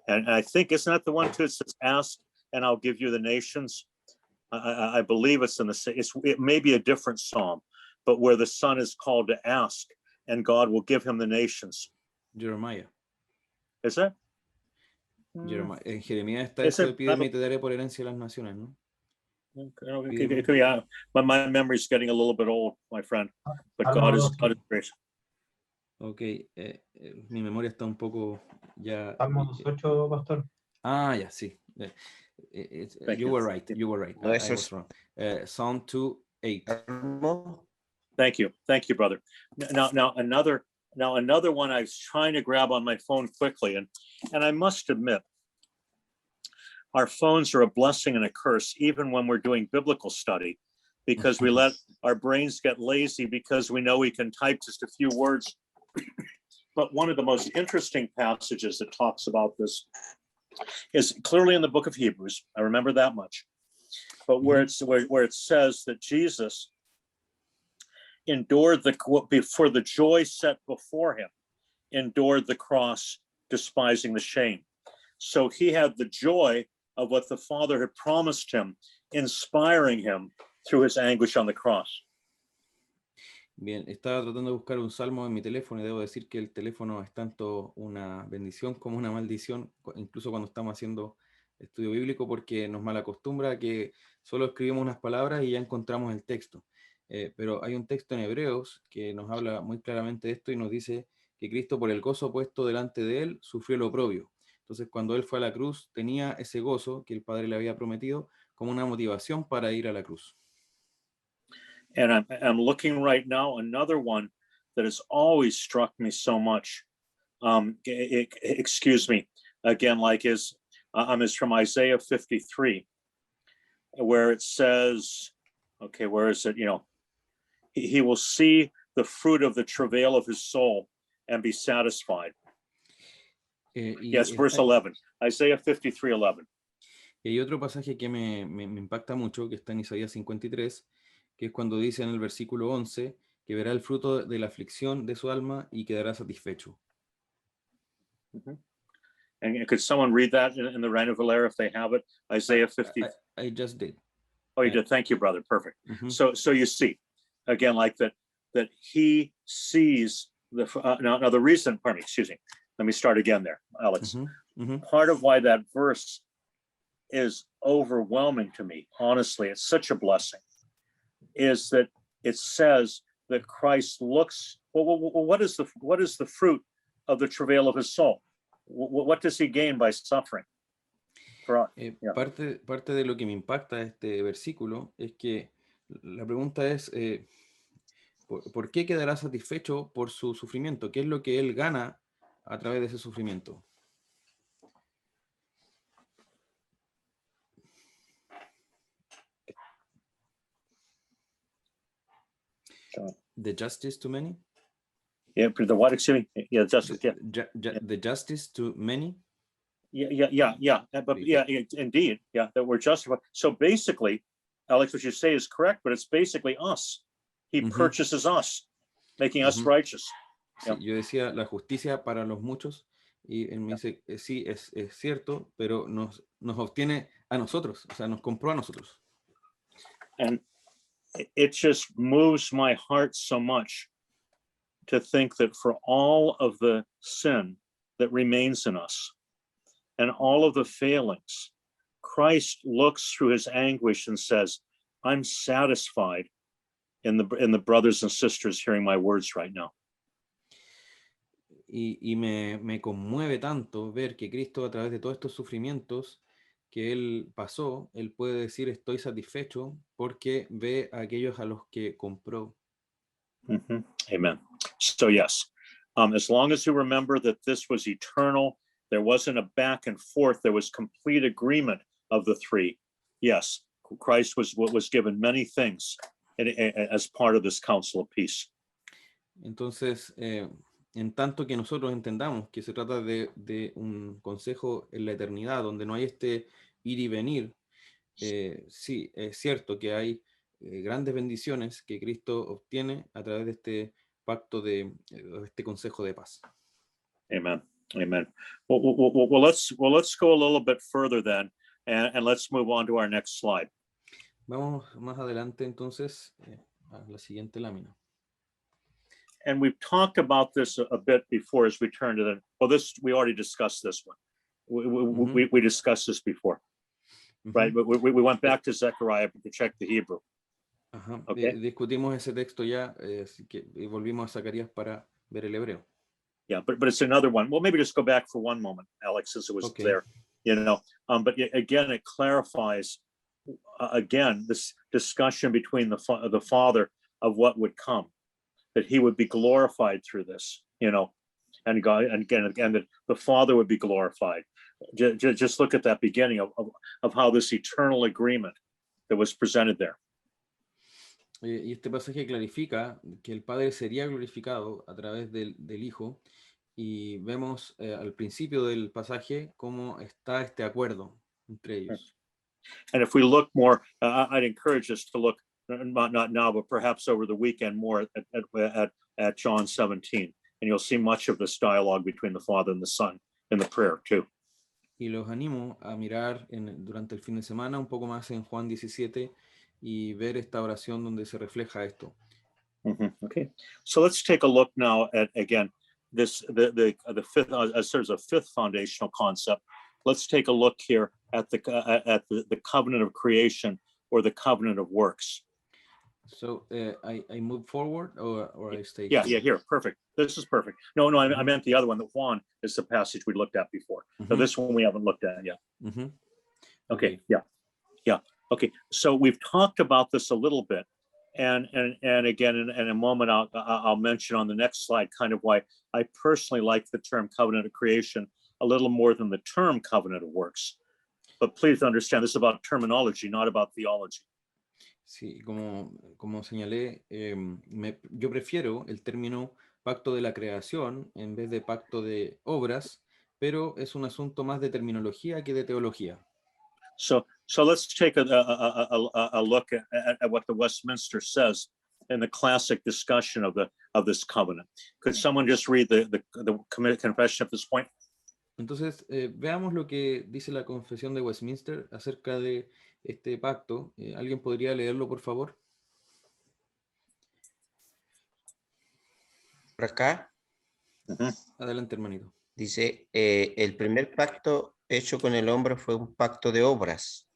[SPEAKER 1] And I think, isn't that the one too? It says, ask and I'll give you the nations. I believe it's in it may be a different psalm, but where the Son is called to ask and God will give him the nations.
[SPEAKER 2] Jeremiah.
[SPEAKER 1] Is it?
[SPEAKER 2] En Jeremías está
[SPEAKER 1] Ese-
[SPEAKER 2] eso de pídeme y te daré por herencia las naciones, ¿no?
[SPEAKER 1] It could be, but my memory's getting a little bit old, my friend. But God is great.
[SPEAKER 2] Ok, mi memoria está un poco ya.
[SPEAKER 5] Salmos 8, pastor.
[SPEAKER 2] Ya, sí.
[SPEAKER 1] Thank
[SPEAKER 2] You
[SPEAKER 1] you.
[SPEAKER 2] were right. You were right.
[SPEAKER 6] No,
[SPEAKER 2] I
[SPEAKER 6] eso
[SPEAKER 2] was
[SPEAKER 6] es-
[SPEAKER 2] wrong. Psalm 2:8.
[SPEAKER 1] Thank you, brother. Now another one I was trying to grab on my phone quickly, and I must admit, our phones are a blessing and a curse, even when we're doing biblical study, because we let our brains get lazy because we know we can type just a few words. But one of the most interesting passages that talks about this is clearly in the book of Hebrews. I remember that much. But where it says that Jesus endured for the joy set before him, endured the cross, despising the shame. So he had the joy of what the Father had promised him, inspiring him through his anguish on the cross.
[SPEAKER 2] Bien, estaba tratando de buscar un salmo en mi teléfono y debo decir que el teléfono es tanto una bendición como una maldición, incluso cuando estamos haciendo estudio bíblico, porque nos malacostumbra a que solo escribimos unas palabras y ya encontramos el texto. Pero hay un texto en Hebreos que nos habla muy claramente de esto y nos dice que Cristo, por el gozo puesto delante de él, sufrió el oprobio. Entonces, cuando él fue a la cruz, tenía ese gozo que el Padre le había prometido como una motivación para ir a la cruz.
[SPEAKER 1] And I'm looking right now, another one that has always struck me so much. Excuse me, again, is from Isaiah 53, where it says, okay, where is it? He will see the fruit of the travail of his soul and be satisfied. Yes, verse 11, Isaiah 53:11.
[SPEAKER 2] Y hay otro pasaje que me impacta mucho, que está en Isaías 53, que es cuando dice en el versículo 11 que verá el fruto de la aflicción de su alma y quedará satisfecho.
[SPEAKER 1] And could someone read that in the Reina Valera if they have it? Isaiah 50.
[SPEAKER 2] I just did.
[SPEAKER 1] Oh, you did. Thank you, brother. Perfect.
[SPEAKER 2] Mhm.
[SPEAKER 1] So you see, again, that he sees now the reason. Pardon me. Excuse me. Let me start again there, Alex. Part of why that verse is overwhelming to me, honestly, it's such a blessing, is that it says that Christ looks. Well, what is the fruit of the travail of his soul? What does he gain by suffering?
[SPEAKER 2] Parte de lo que me impacta este versículo es que la pregunta es ¿por qué quedará satisfecho por su sufrimiento? ¿Qué es lo que él gana a través de ese sufrimiento? The justice to many?
[SPEAKER 1] Yeah, the what? Excuse me. Yeah, justice. Yeah.
[SPEAKER 2] The justice to many?
[SPEAKER 1] Yeah. But yeah, indeed. Yeah, that we're justified. So basically, Alex, what you say is correct, but it's basically us. He purchases us, making us righteous.
[SPEAKER 2] Sí, yo decía la justicia para los muchos y él me dice, sí, es cierto, pero nos obtiene a nosotros, o sea, nos compró a nosotros.
[SPEAKER 1] And it just moves my heart so much to think that for all of the sin that remains in us and all of the failings, Christ looks through his anguish and says, I'm satisfied in the brothers and sisters hearing my words right now.
[SPEAKER 2] Y me conmueve tanto ver que Cristo, a través de todos estos sufrimientos que él pasó, él puede decir estoy satisfecho porque ve a aquellos a los que compró.
[SPEAKER 1] Amen. So yes, as long as you remember that this was eternal, there wasn't a back and forth, there was complete agreement of the three. Yes, Christ was given many things as part of this council of peace.
[SPEAKER 2] Entonces, en tanto que nosotros entendamos que se trata de un consejo en la eternidad, donde no hay este ir y venir, sí, es cierto que hay grandes bendiciones que Cristo obtiene a través de este pacto de este consejo de paz.
[SPEAKER 1] Amen. Well, let's go a little bit further then, and let's move on to our next slide.
[SPEAKER 2] Vamos más adelante entonces a la siguiente lámina.
[SPEAKER 1] and we've talked about this a bit before as we turn to the, well, this, we already discussed this one. We discussed this before, right? But we went back to Zechariah to check the Hebrew.
[SPEAKER 2] Ajá.
[SPEAKER 1] Okay.
[SPEAKER 2] Discutimos ese texto ya, así que y volvimos a Zacarías para ver el hebreo.
[SPEAKER 1] Yeah, but it's another one. Well, maybe just go back for one moment, Alex, since it was
[SPEAKER 2] Okay.
[SPEAKER 1] there, but again, it clarifies, again, this discussion between the Father of what would come, that he would be glorified through this, and God, and again, that the Father would be glorified. Just look at that beginning of how this eternal agreement that was presented there.
[SPEAKER 2] Y este pasaje clarifica que el Padre sería glorificado a través del Hijo, y vemos al principio del pasaje cómo está este acuerdo entre ellos.
[SPEAKER 1] And if we look more, I'd encourage us to look, not now, but perhaps over the weekend more at John 17, and you'll see much of this dialogue between the Father and the Son in the prayer too.
[SPEAKER 2] Y los animo a mirar durante el fin de semana un poco más en Juan 17 y ver esta oración donde se refleja esto.
[SPEAKER 1] Okay, so let's take a look now at, again, this the fifth, as there's a fifth foundational concept. Let's take a look here at the covenant of creation, or the covenant of works.
[SPEAKER 2] So I move forward, or I stay
[SPEAKER 1] Yeah,
[SPEAKER 2] here?
[SPEAKER 1] here, perfect. This is perfect. No, I meant the other one. The Juan is the passage we looked at before. So this one we haven't looked at yet. Okay, yeah. Okay, so we've talked about this a little bit, and again, in a moment, I'll mention on the next slide kind of why I personally like the term covenant of creation a little more than the term covenant of works. But please understand, this is about terminology, not about theology.
[SPEAKER 2] Sí, como señalé, yo prefiero el término pacto de la creación en vez de pacto de obras, pero es un asunto más de terminología que de teología.
[SPEAKER 1] So let's take a look at what the Westminster says in the classic discussion of this covenant. Could someone just read the confession at this point?
[SPEAKER 2] Entonces, veamos lo que dice la Confesión de Westminster acerca de este pacto. ¿Alguien podría leerlo, por favor?
[SPEAKER 5] Por acá
[SPEAKER 2] Adelante, hermanito.
[SPEAKER 5] dice, el primer pacto hecho con el hombre fue un pacto de obras,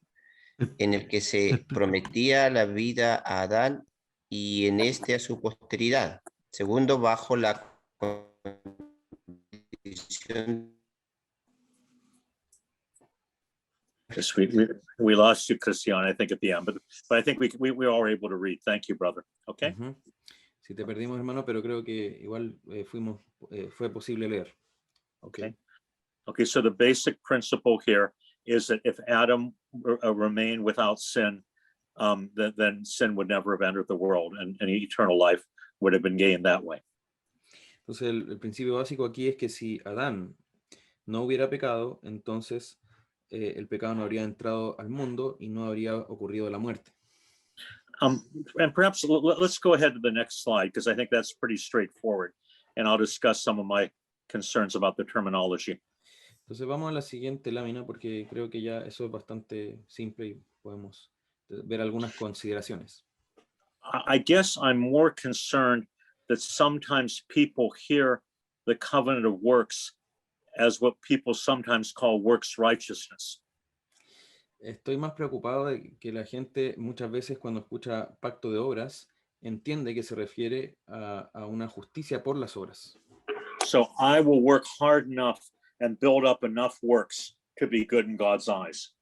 [SPEAKER 5] en el que se prometía la vida a Adán y en este a su posteridad. Segundo, bajo la condición.
[SPEAKER 1] Yes, we lost you, Christian, I think, at the end, but I think we were all able to read. Thank you, brother. Okay.
[SPEAKER 2] Sí, te perdimos, hermano, pero creo que igual fue posible leer.
[SPEAKER 1] Okay. Okay, so the basic principle here is that if Adam remained without sin, then sin would never have entered the world, and eternal life would have been gained that way.
[SPEAKER 2] Entonces, el principio básico aquí es que si Adán no hubiera pecado, entonces el pecado no habría entrado al mundo y no habría ocurrido la muerte.
[SPEAKER 1] And perhaps let's go ahead to the next slide, because I think that's pretty straightforward, and I'll discuss some of my concerns about the terminology.
[SPEAKER 2] Entonces vamos a la siguiente lámina porque creo que ya eso es bastante simple y podemos ver algunas consideraciones.
[SPEAKER 1] I guess I'm more concerned that sometimes people hear the covenant of works as what people sometimes call works righteousness.
[SPEAKER 2] Estoy más preocupado de que la gente muchas veces cuando escucha pacto de obras entiende que se refiere a una justicia por las obras.
[SPEAKER 1] So I will work hard enough and build up enough works to be good in God's eyes.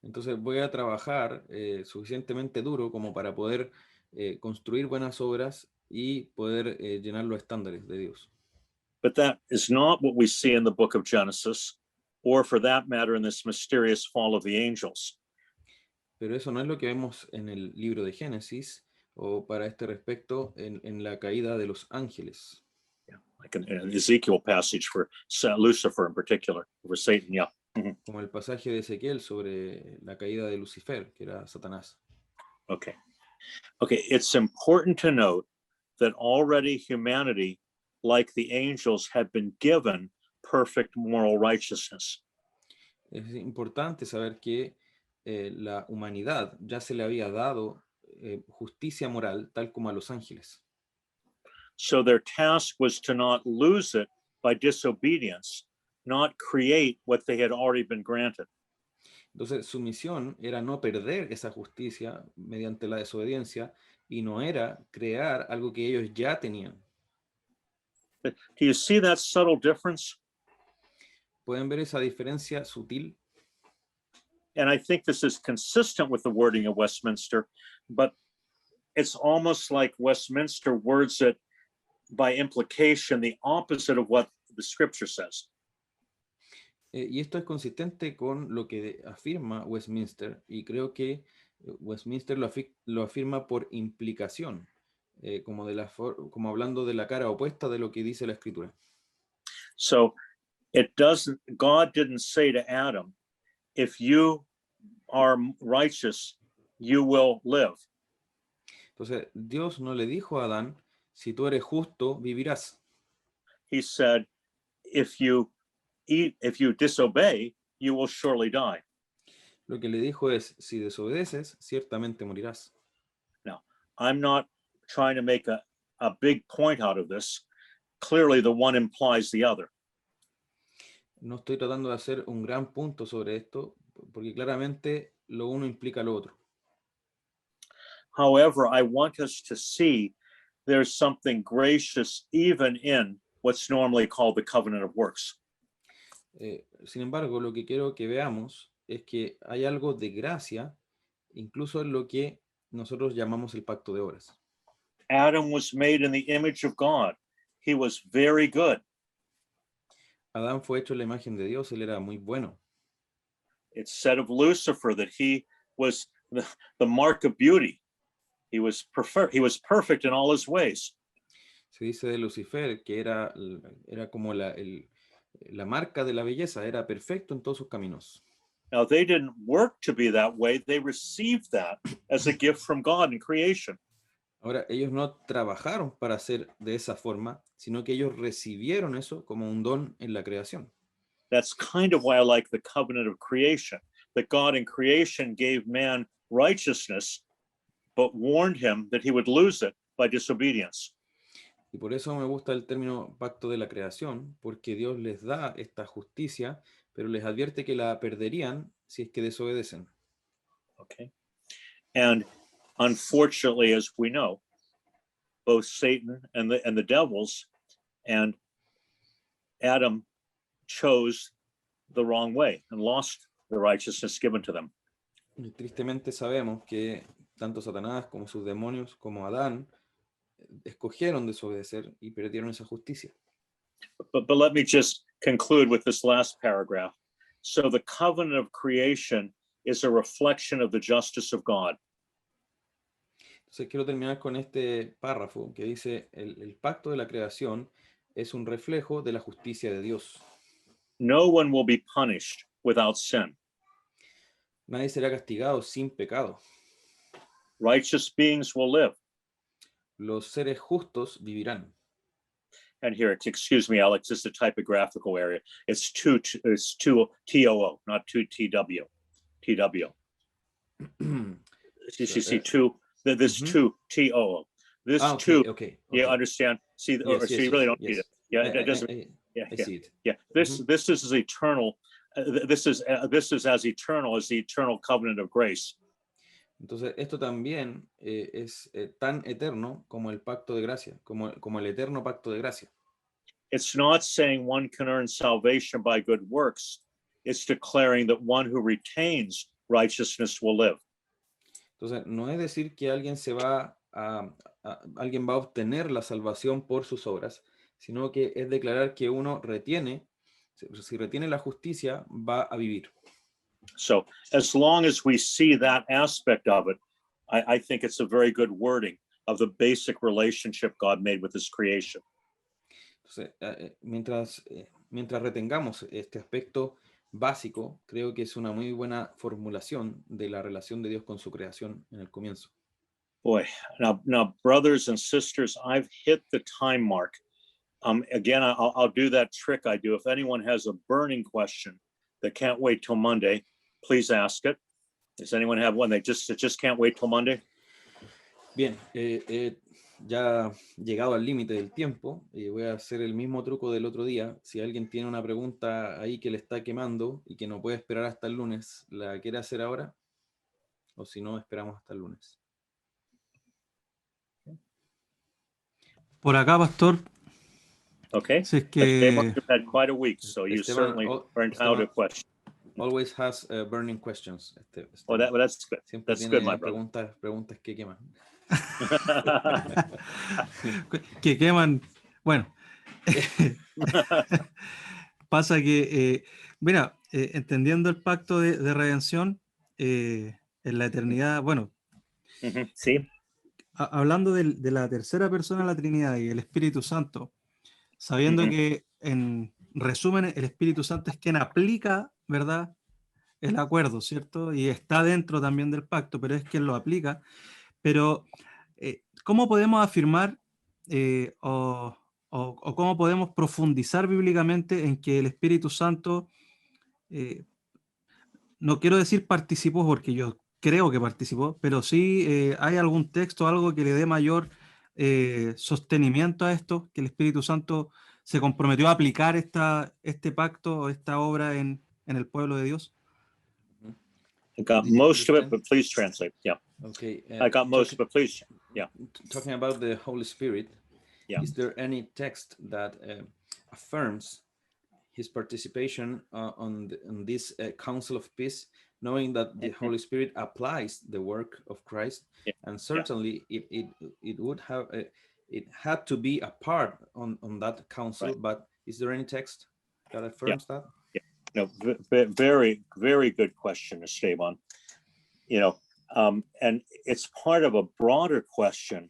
[SPEAKER 2] Entonces voy a trabajar suficientemente duro como para poder construir buenas obras y poder llenar los estándares de Dios.
[SPEAKER 1] But that is not what we see in the book of Genesis, or for that matter, in this mysterious fall of the angels.
[SPEAKER 2] Pero eso no es lo que vemos en el libro de Génesis, o para este respecto, en la caída de los ángeles.
[SPEAKER 1] Yeah, like an Ezekiel passage for Lucifer in particular, for Satan, yeah.
[SPEAKER 2] Como el pasaje de Ezequiel sobre la caída de Lucifer, que era Satanás.
[SPEAKER 1] Okay. Okay, it's important to note that already humanity, like the angels, had been given perfect moral righteousness.
[SPEAKER 2] Es importante saber que la humanidad ya se le había dado justicia moral, tal como a los ángeles.
[SPEAKER 1] So their task was to not lose it by disobedience, not create what they had already been granted.
[SPEAKER 2] Entonces, su misión era no perder esa justicia mediante la desobediencia y no era crear algo que ellos ya tenían.
[SPEAKER 1] Do you see that subtle difference?
[SPEAKER 2] ¿Pueden ver esa diferencia sutil?
[SPEAKER 1] And I think this is consistent with the wording of Westminster, but it's almost like Westminster words it by implication the opposite of what the scripture says.
[SPEAKER 2] Y esto es consistente con lo que afirma Westminster, y creo que Westminster lo afirma por implicación, como hablando de la cara opuesta de lo que dice la Escritura.
[SPEAKER 1] So God didn't say to Adam, if you are righteous, you will live.
[SPEAKER 2] Entonces, Dios no le dijo a Adán, si tú eres justo, vivirás.
[SPEAKER 1] He said, if you disobey, you will surely die.
[SPEAKER 2] Lo que le dijo es, si desobedeces, ciertamente morirás.
[SPEAKER 1] Now, I'm not trying to make a big point out of this. Clearly, the one implies the other.
[SPEAKER 2] No estoy tratando de hacer un gran punto sobre esto, porque claramente lo uno implica lo otro.
[SPEAKER 1] However, I want us to see there's something gracious even in what's normally called the covenant of works.
[SPEAKER 2] Sin embargo, lo que quiero que veamos es que hay algo de gracia, incluso en lo que nosotros llamamos el pacto de obras.
[SPEAKER 1] Adam was made in the image of God. He was very good.
[SPEAKER 2] Adán fue hecho en la imagen de Dios, él era muy bueno.
[SPEAKER 1] It's said of Lucifer that he was the mark of beauty. He was perfect in all his ways.
[SPEAKER 2] Se dice de Lucifer que era como la marca de la belleza, era perfecto en todos sus caminos.
[SPEAKER 1] Now, they didn't work to be that way. They received that as a gift from God in creation.
[SPEAKER 2] Ahora, ellos no trabajaron para ser de esa forma, sino que ellos recibieron eso como un don en la creación.
[SPEAKER 1] That's kind of why I like the covenant of creation, that God in creation gave man righteousness, but warned him that he would lose it by disobedience.
[SPEAKER 2] Y por eso me gusta el término pacto de la creación, porque Dios les da esta justicia, pero les advierte que la perderían si es que desobedecen.
[SPEAKER 1] Okay. And unfortunately, as we know, both Satan and the devils and Adam chose the wrong way and lost the righteousness given to them.
[SPEAKER 2] Y tristemente sabemos que tanto Satanás como sus demonios, como Adán, escogieron desobedecer y perdieron esa justicia.
[SPEAKER 1] But let me just conclude with this last paragraph. So the covenant of creation is a reflection of the justice of God.
[SPEAKER 2] Entonces quiero terminar con este párrafo que dice, el pacto de la creación es un reflejo de la justicia de Dios.
[SPEAKER 1] No one will be punished without sin.
[SPEAKER 2] Nadie será castigado sin pecado.
[SPEAKER 1] Righteous beings will live.
[SPEAKER 2] Los seres justos vivirán.
[SPEAKER 1] And here, excuse me, Alex, this is a typographical area. It's two TOO, not two TW. TW. You see two, this two TOO. This two,
[SPEAKER 2] okay.
[SPEAKER 1] you understand? See,
[SPEAKER 2] Yes,
[SPEAKER 1] so you really don't need it. Yeah, it doesn't.
[SPEAKER 2] I see it.
[SPEAKER 1] Yeah, this is as eternal. This is as eternal as the eternal covenant of grace.
[SPEAKER 2] Entonces, esto también es tan eterno como el pacto de gracia, como el eterno pacto de gracia.
[SPEAKER 1] It's not saying one can earn salvation by good works. It's declaring that one who retains righteousness will live.
[SPEAKER 2] Entonces, no es decir que alguien alguien va a obtener la salvación por sus obras, sino que es declarar que uno si retiene la justicia, va a vivir.
[SPEAKER 1] So as long as we see that aspect of it, I think it's a very good wording of the basic relationship God made with his creation.
[SPEAKER 2] Entonces, mientras retengamos este aspecto básico, creo que es una muy buena formulación de la relación de Dios con su creación en el comienzo.
[SPEAKER 1] Boy, now brothers and sisters, I've hit the time mark. Again, I'll do that trick I do. If anyone has a burning question that can't wait till Monday, please ask it. Does anyone have one that just can't wait till Monday?
[SPEAKER 2] Bien, ya llegado al límite del tiempo, voy a hacer el mismo truco del otro día. Si alguien tiene una pregunta ahí que le está quemando y que no puede esperar hasta el lunes, ¿la quiere hacer ahora? O si no, esperamos hasta el lunes.
[SPEAKER 6] Por acá, pastor,
[SPEAKER 1] Okay.
[SPEAKER 6] si es
[SPEAKER 1] Esteban,
[SPEAKER 6] que
[SPEAKER 1] you've had quite a week, so you
[SPEAKER 2] Esteban,
[SPEAKER 1] certainly are entitled to a question.
[SPEAKER 2] always has burning questions.
[SPEAKER 1] Oh,
[SPEAKER 2] Esteban.
[SPEAKER 1] that's good.
[SPEAKER 2] Siempre
[SPEAKER 1] That's
[SPEAKER 2] tiene
[SPEAKER 1] good, my brother.
[SPEAKER 2] preguntas que queman.
[SPEAKER 6] que queman, bueno, pasa que, mira, entendiendo el pacto de redención en la eternidad, bueno,
[SPEAKER 1] Ujú, sí.
[SPEAKER 6] hablando de la tercera persona de la Trinidad y el Espíritu Santo, sabiendo
[SPEAKER 1] Ujú.
[SPEAKER 6] que en resumen el Espíritu Santo es quien aplica, ¿verdad?, el acuerdo, ¿cierto? Y está dentro también del pacto, pero es quien lo aplica. Pero, ¿cómo podemos afirmar o cómo podemos profundizar bíblicamente en que el Espíritu Santo, no quiero decir participó porque yo creo que participó, pero sí hay algún texto, algo que le dé mayor sostenimiento a esto, que el Espíritu Santo se comprometió a aplicar este pacto o esta obra en el pueblo de Dios?
[SPEAKER 1] I got
[SPEAKER 2] Did you
[SPEAKER 1] most of it,
[SPEAKER 2] understand?
[SPEAKER 1] but please translate. Yeah,
[SPEAKER 2] Okay.
[SPEAKER 1] I got most, but please. Yeah.
[SPEAKER 2] Talking about the Holy Spirit,
[SPEAKER 1] Yeah.
[SPEAKER 2] is there any text that affirms his participation on this Council of Peace, knowing that the Holy Spirit applies the work of Christ,
[SPEAKER 1] Yeah.
[SPEAKER 2] and certainly it would have it had to be a part on that council,
[SPEAKER 1] Right.
[SPEAKER 2] but is there any text that affirms that?
[SPEAKER 1] No, very, very good question, Esteban. You know, and it's part of a broader question.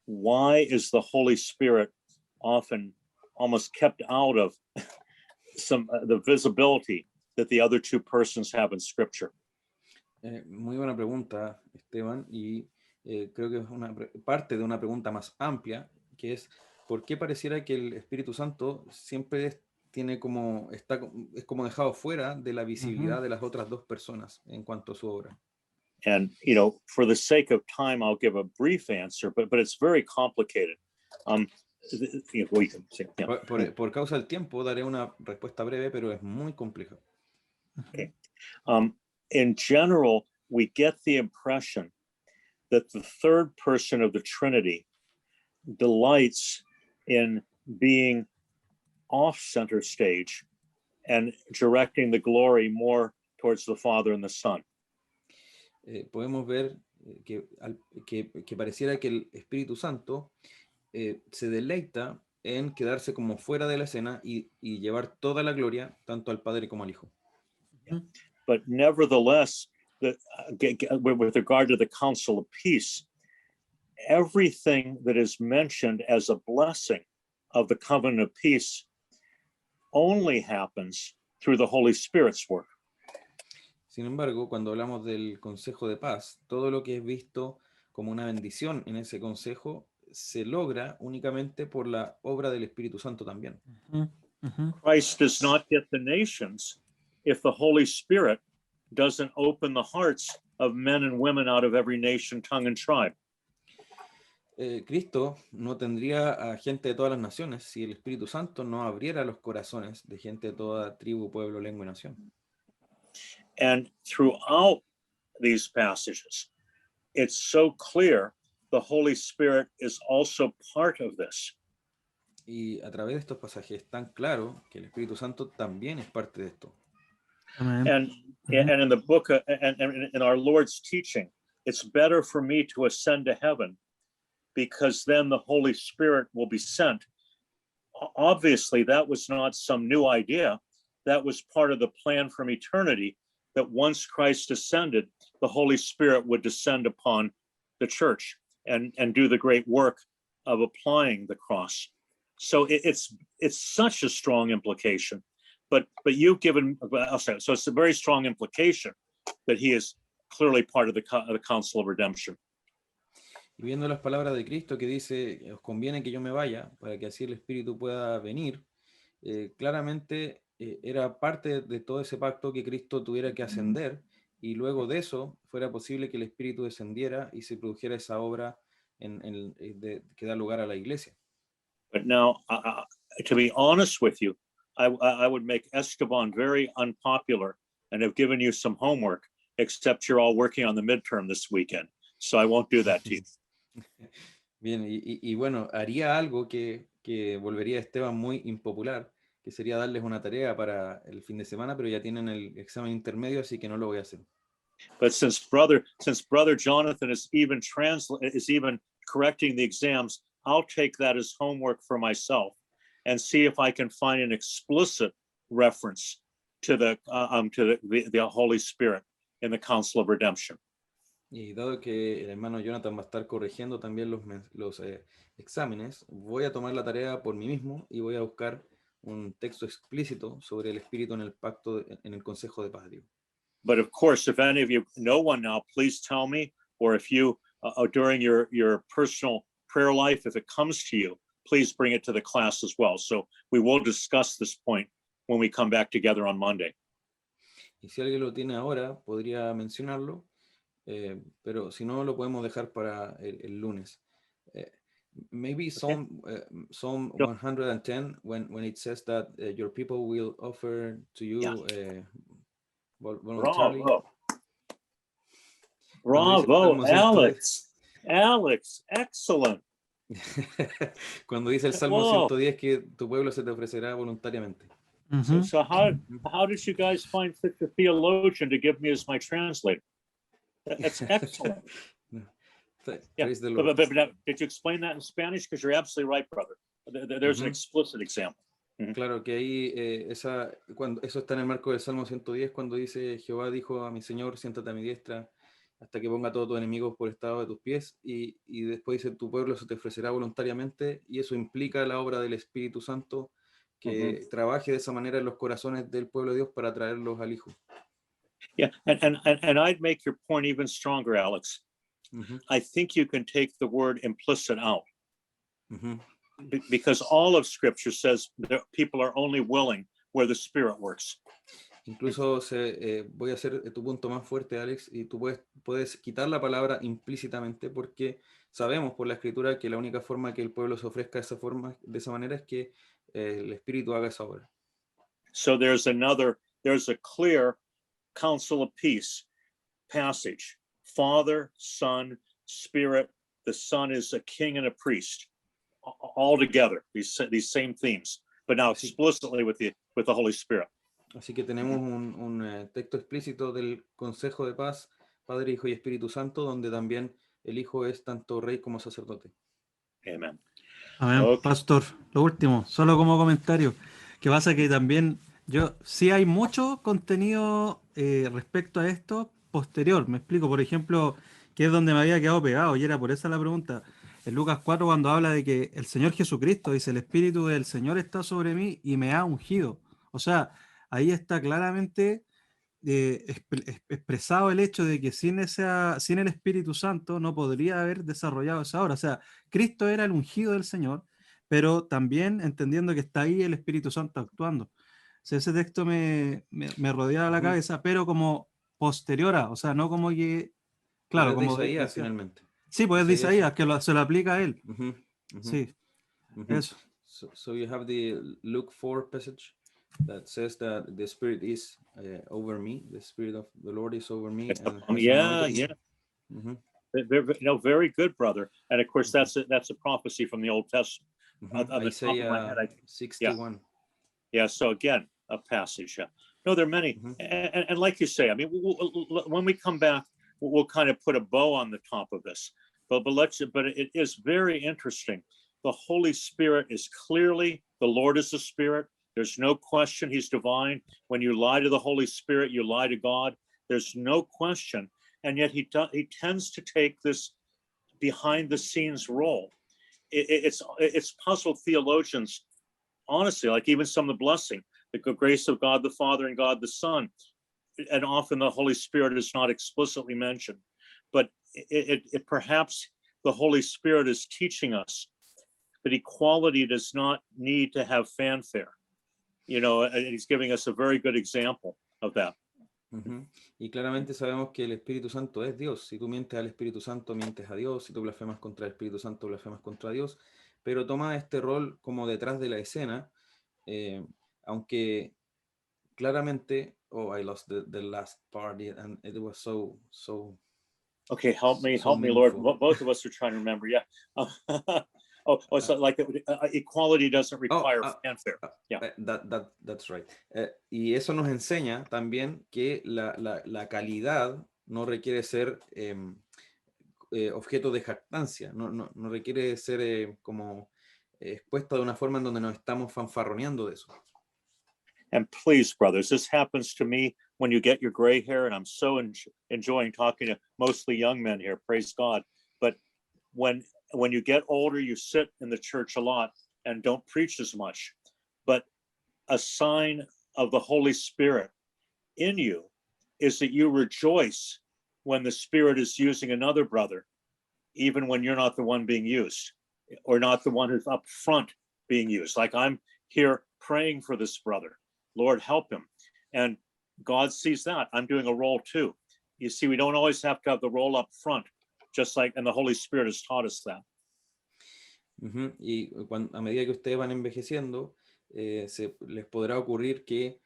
[SPEAKER 1] Why is the Holy Spirit often almost kept out of the visibility that the other two persons have in Scripture?
[SPEAKER 2] Muy buena pregunta, Esteban, y creo que es parte de una pregunta más amplia, que es ¿por qué pareciera que el Espíritu Santo siempre tiene como es como dejado fuera de la visibilidad de las otras dos personas en cuanto a su obra?
[SPEAKER 1] And for the sake of time, I'll give a brief answer, but it's very complicated.
[SPEAKER 2] Por causa del tiempo daré una respuesta breve, pero es muy compleja.
[SPEAKER 1] Okay. In general, we get the impression that the third person of the Trinity delights in being off center stage and directing the glory more towards the Father and the Son.
[SPEAKER 2] Podemos ver que pareciera que el Espíritu Santo se deleita en quedarse como fuera de la escena y llevar toda la gloria tanto al Padre como al Hijo.
[SPEAKER 1] But nevertheless, with regard to the Council of Peace, everything that is mentioned as a blessing of the covenant of peace only happens through the Holy Spirit's work.
[SPEAKER 2] Sin embargo, cuando hablamos del Consejo de Paz, todo lo que es visto como una bendición en ese consejo se logra únicamente por la obra del Espíritu Santo también.
[SPEAKER 1] Christ does not get the nations if the Holy Spirit doesn't open the hearts of men and women out of every nation, tongue, and tribe.
[SPEAKER 2] Cristo no tendría a gente de todas las naciones si el Espíritu Santo no abriera los corazones de gente de toda tribu, pueblo, lengua y nación.
[SPEAKER 1] And throughout these passages, it's so clear the Holy Spirit is also part of this.
[SPEAKER 2] Y a través de estos pasajes es tan claro que el Espíritu Santo también es parte de esto.
[SPEAKER 1] And in the book, and in our Lord's teaching, it's better for me to ascend to heaven because then the Holy Spirit will be sent. Obviously, that was not some new idea. That was part of the plan from eternity, that once Christ ascended, the Holy Spirit would descend upon the church and do the great work of applying the cross. So it's such a strong implication. But you've given, so it's a very strong implication that he is clearly part of the Council of Redemption.
[SPEAKER 2] Y viendo las palabras de Cristo que dice, os conviene que yo me vaya para que así el Espíritu pueda venir, claramente era parte de todo ese pacto que Cristo tuviera que ascender y luego de eso fuera posible que el Espíritu descendiera y se produjera esa obra que da lugar a la iglesia.
[SPEAKER 1] But now, to be honest with you, I would make Esteban very unpopular and have given you some homework, except you're all working on the midterm this weekend. So I won't do that to you.
[SPEAKER 2] Bien, y bueno, haría algo que volvería a Esteban muy impopular, que sería darles una tarea para el fin de semana, pero ya tienen el examen intermedio, así que no lo voy a hacer.
[SPEAKER 1] But since brother Jonathan is even correcting the exams, I'll take that as homework for myself and see if I can find an explicit reference to the Holy Spirit in the Council of Redemption.
[SPEAKER 2] Y dado que el hermano Jonathan va a estar corrigiendo también los exámenes, voy a tomar la tarea por mí mismo y voy a buscar un texto explícito sobre el espíritu en el pacto, en el Consejo de Paz.
[SPEAKER 1] But of course, if any of you know one now, please tell me, or if you, during your personal prayer life, if it comes to you, please bring it to the class as well. So we will discuss this point when we come back together on Monday.
[SPEAKER 2] Y si alguien lo tiene ahora, podría mencionarlo, pero si no, lo podemos dejar para el lunes. Maybe Psalm 110, when it says that your people will offer to you voluntarily.
[SPEAKER 1] Bravo, Alex. Alex, excellent.
[SPEAKER 2] Cuando dice el Salmo 110 que tu pueblo se te ofrecerá voluntariamente.
[SPEAKER 1] So how did you guys find such a theologian to give me as my translator? That's excellent.
[SPEAKER 2] Praise the Lord.
[SPEAKER 1] But did you explain that in Spanish? Because you're absolutely right, brother. There's an explicit example.
[SPEAKER 2] Claro que ahí eso está en el marco del Salmo 110 cuando dice: Jehová dijo a mi Señor, siéntate a mi diestra hasta que ponga a todos tus enemigos por estrado de tus pies, y después dice: tu pueblo se te ofrecerá voluntariamente, y eso implica la obra del Espíritu Santo que trabaje de esa manera en los corazones del pueblo de Dios para traerlos al Hijo.
[SPEAKER 1] Yeah, and I'd make your point even stronger, Alex. I think you can take the word implicit out. Because all of Scripture says that people are only willing where the Spirit works.
[SPEAKER 2] Incluso voy a hacer tu punto más fuerte, Alex, y tú puedes quitar la palabra implícitamente, porque sabemos por la Escritura que la única forma que el pueblo se ofrezca de esa manera es que el Espíritu haga esa obra.
[SPEAKER 1] So there's a clear counsel of peace passage. Father, Son, Spirit. The Son is a king and a priest. All together, these same themes, but now explicitly with the Holy Spirit.
[SPEAKER 2] Así que tenemos un texto explícito del Consejo de Paz, Padre, Hijo y Espíritu Santo, donde también el Hijo es tanto rey como sacerdote.
[SPEAKER 1] Amen.
[SPEAKER 6] Amén. Okay. Pastor, lo último, solo como comentario, que pasa que también sí hay mucho contenido respecto a esto posterior. Me explico, por ejemplo, que es donde me había quedado pegado, y era por esa la pregunta. En Lucas 4, cuando habla de que el Señor Jesucristo dice: el Espíritu del Señor está sobre mí y me ha ungido. O sea, ahí está claramente expresado el hecho de que sin el Espíritu Santo no podría haber desarrollado esa obra. O sea, Cristo era el ungido del Señor, pero también entendiendo que está ahí el Espíritu Santo actuando. O sea, ese texto me rodeaba la cabeza, pero como posterior a, o sea, no como que, claro, como
[SPEAKER 2] de Isaías, finalmente.
[SPEAKER 6] Sí, pues es de Isaías, que se lo aplica a él. Sí, eso.
[SPEAKER 2] So you have the Luke 4 passage that says that the Spirit is over me, the Spirit of the Lord is over me.
[SPEAKER 1] Very good, brother. And of course, that's a prophecy from the Old Testament.
[SPEAKER 2] Isaiah 61.
[SPEAKER 1] Yeah, so again, a passage. No, there are many. And like you say, I mean, when we come back, we'll kind of put a bow on the top of this, but it is very interesting. The Holy Spirit is clearly, the Lord is the Spirit. There's no question he's divine. When you lie to the Holy Spirit, you lie to God. There's no question. And yet he tends to take this behind the scenes role. It's puzzled theologians, honestly, like even some of the blessing, the grace of God the Father and God the Son. And often the Holy Spirit is not explicitly mentioned, but it perhaps the Holy Spirit is teaching us that equality does not need to have fanfare. You know, and he's giving us a very good example of that.
[SPEAKER 2] Ujú. Y claramente sabemos que el Espíritu Santo es Dios. Si tú mientes al Espíritu Santo, mientes a Dios. Si tú blasfemas contra el Espíritu Santo, blasfemas contra Dios. Pero toma este rol como detrás de la escena, eh, aunque claramente, I lost the last part and it was so
[SPEAKER 1] Okay, help me,
[SPEAKER 2] so
[SPEAKER 1] Lord.
[SPEAKER 2] meaningful.
[SPEAKER 1] Both of us are trying to remember. Yeah. So like equality doesn't require fanfare. Yeah.
[SPEAKER 2] That's right. Y eso nos enseña también que la calidad no requiere ser objeto de jactancia, no requiere ser como expuesta de una forma en donde nos estamos fanfarroneando de eso.
[SPEAKER 1] And please, brothers, this happens to me when you get your gray hair, and I'm so enjoying talking to mostly young men here, praise God. But when you get older, you sit in the church a lot and don't preach as much. But a sign of the Holy Spirit in you is that you rejoice when the Spirit is using another brother, even when you're not the one being used, or not the one who's up front being used. Like I'm here praying for this brother. Lord, help him. And God sees that. I'm doing a role too. You see, we don't always have to have the role up front, just like, and the Holy Spirit has taught us that.
[SPEAKER 2] Uh-huh. Y a medida que ustedes van envejeciendo, les podrá ocurrir que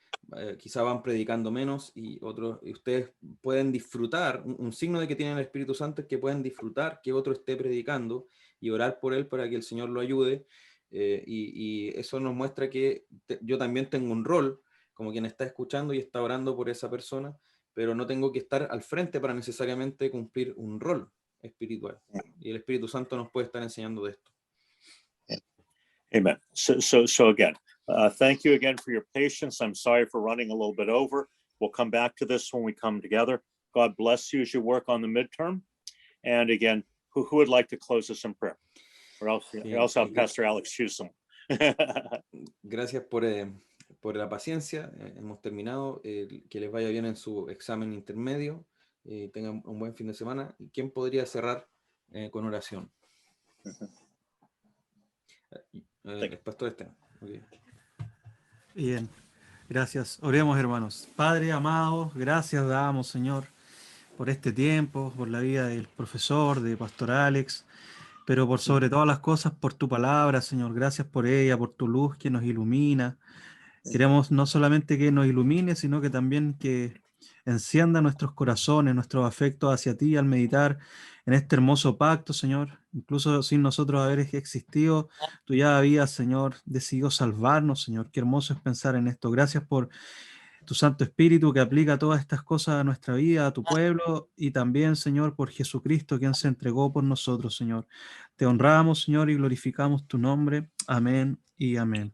[SPEAKER 2] quizá van predicando menos y ustedes pueden disfrutar, un signo de que tienen el Espíritu Santo es que pueden disfrutar que otro esté predicando y orar por él para que el Señor lo ayude. Y eso nos muestra que yo también tengo un rol como quien está escuchando y está orando por esa persona, pero no tengo que estar al frente para necesariamente cumplir un rol espiritual. Y el Espíritu Santo nos puede estar enseñando de esto.
[SPEAKER 1] Amen. So again, thank you again for your patience. I'm sorry for running a little bit over. We'll come back to this when we come together. God bless you as you work on the midterm. And again, who would like to close us in prayer? Or else I'll Pastor Alex choose some.
[SPEAKER 2] Gracias por la paciencia. Hemos terminado. Que les vaya bien en su examen intermedio. Tengan un buen fin de semana. ¿Y quién podría cerrar con oración? El pastor Esteban. Okay.
[SPEAKER 6] Bien, gracias. Oremos, hermanos. Padre amado, gracias damos, Señor, por este tiempo, por la vida del profesor, de Pastor Alex, pero por sobre todas las cosas, por tu palabra, Señor. Gracias por ella, por tu luz que nos ilumina. Queremos no solamente que nos ilumine, sino que también que encienda nuestros corazones, nuestros afectos hacia ti al meditar en este hermoso pacto, Señor. Incluso sin nosotros haber existido, tú ya habías, Señor, decidido salvarnos, Señor. Qué hermoso es pensar en esto. Gracias por tu Santo Espíritu que aplica todas estas cosas a nuestra vida, a tu pueblo, y también, Señor, por Jesucristo, quien se entregó por nosotros, Señor. Te honramos, Señor, y glorificamos tu nombre. Amén y amén.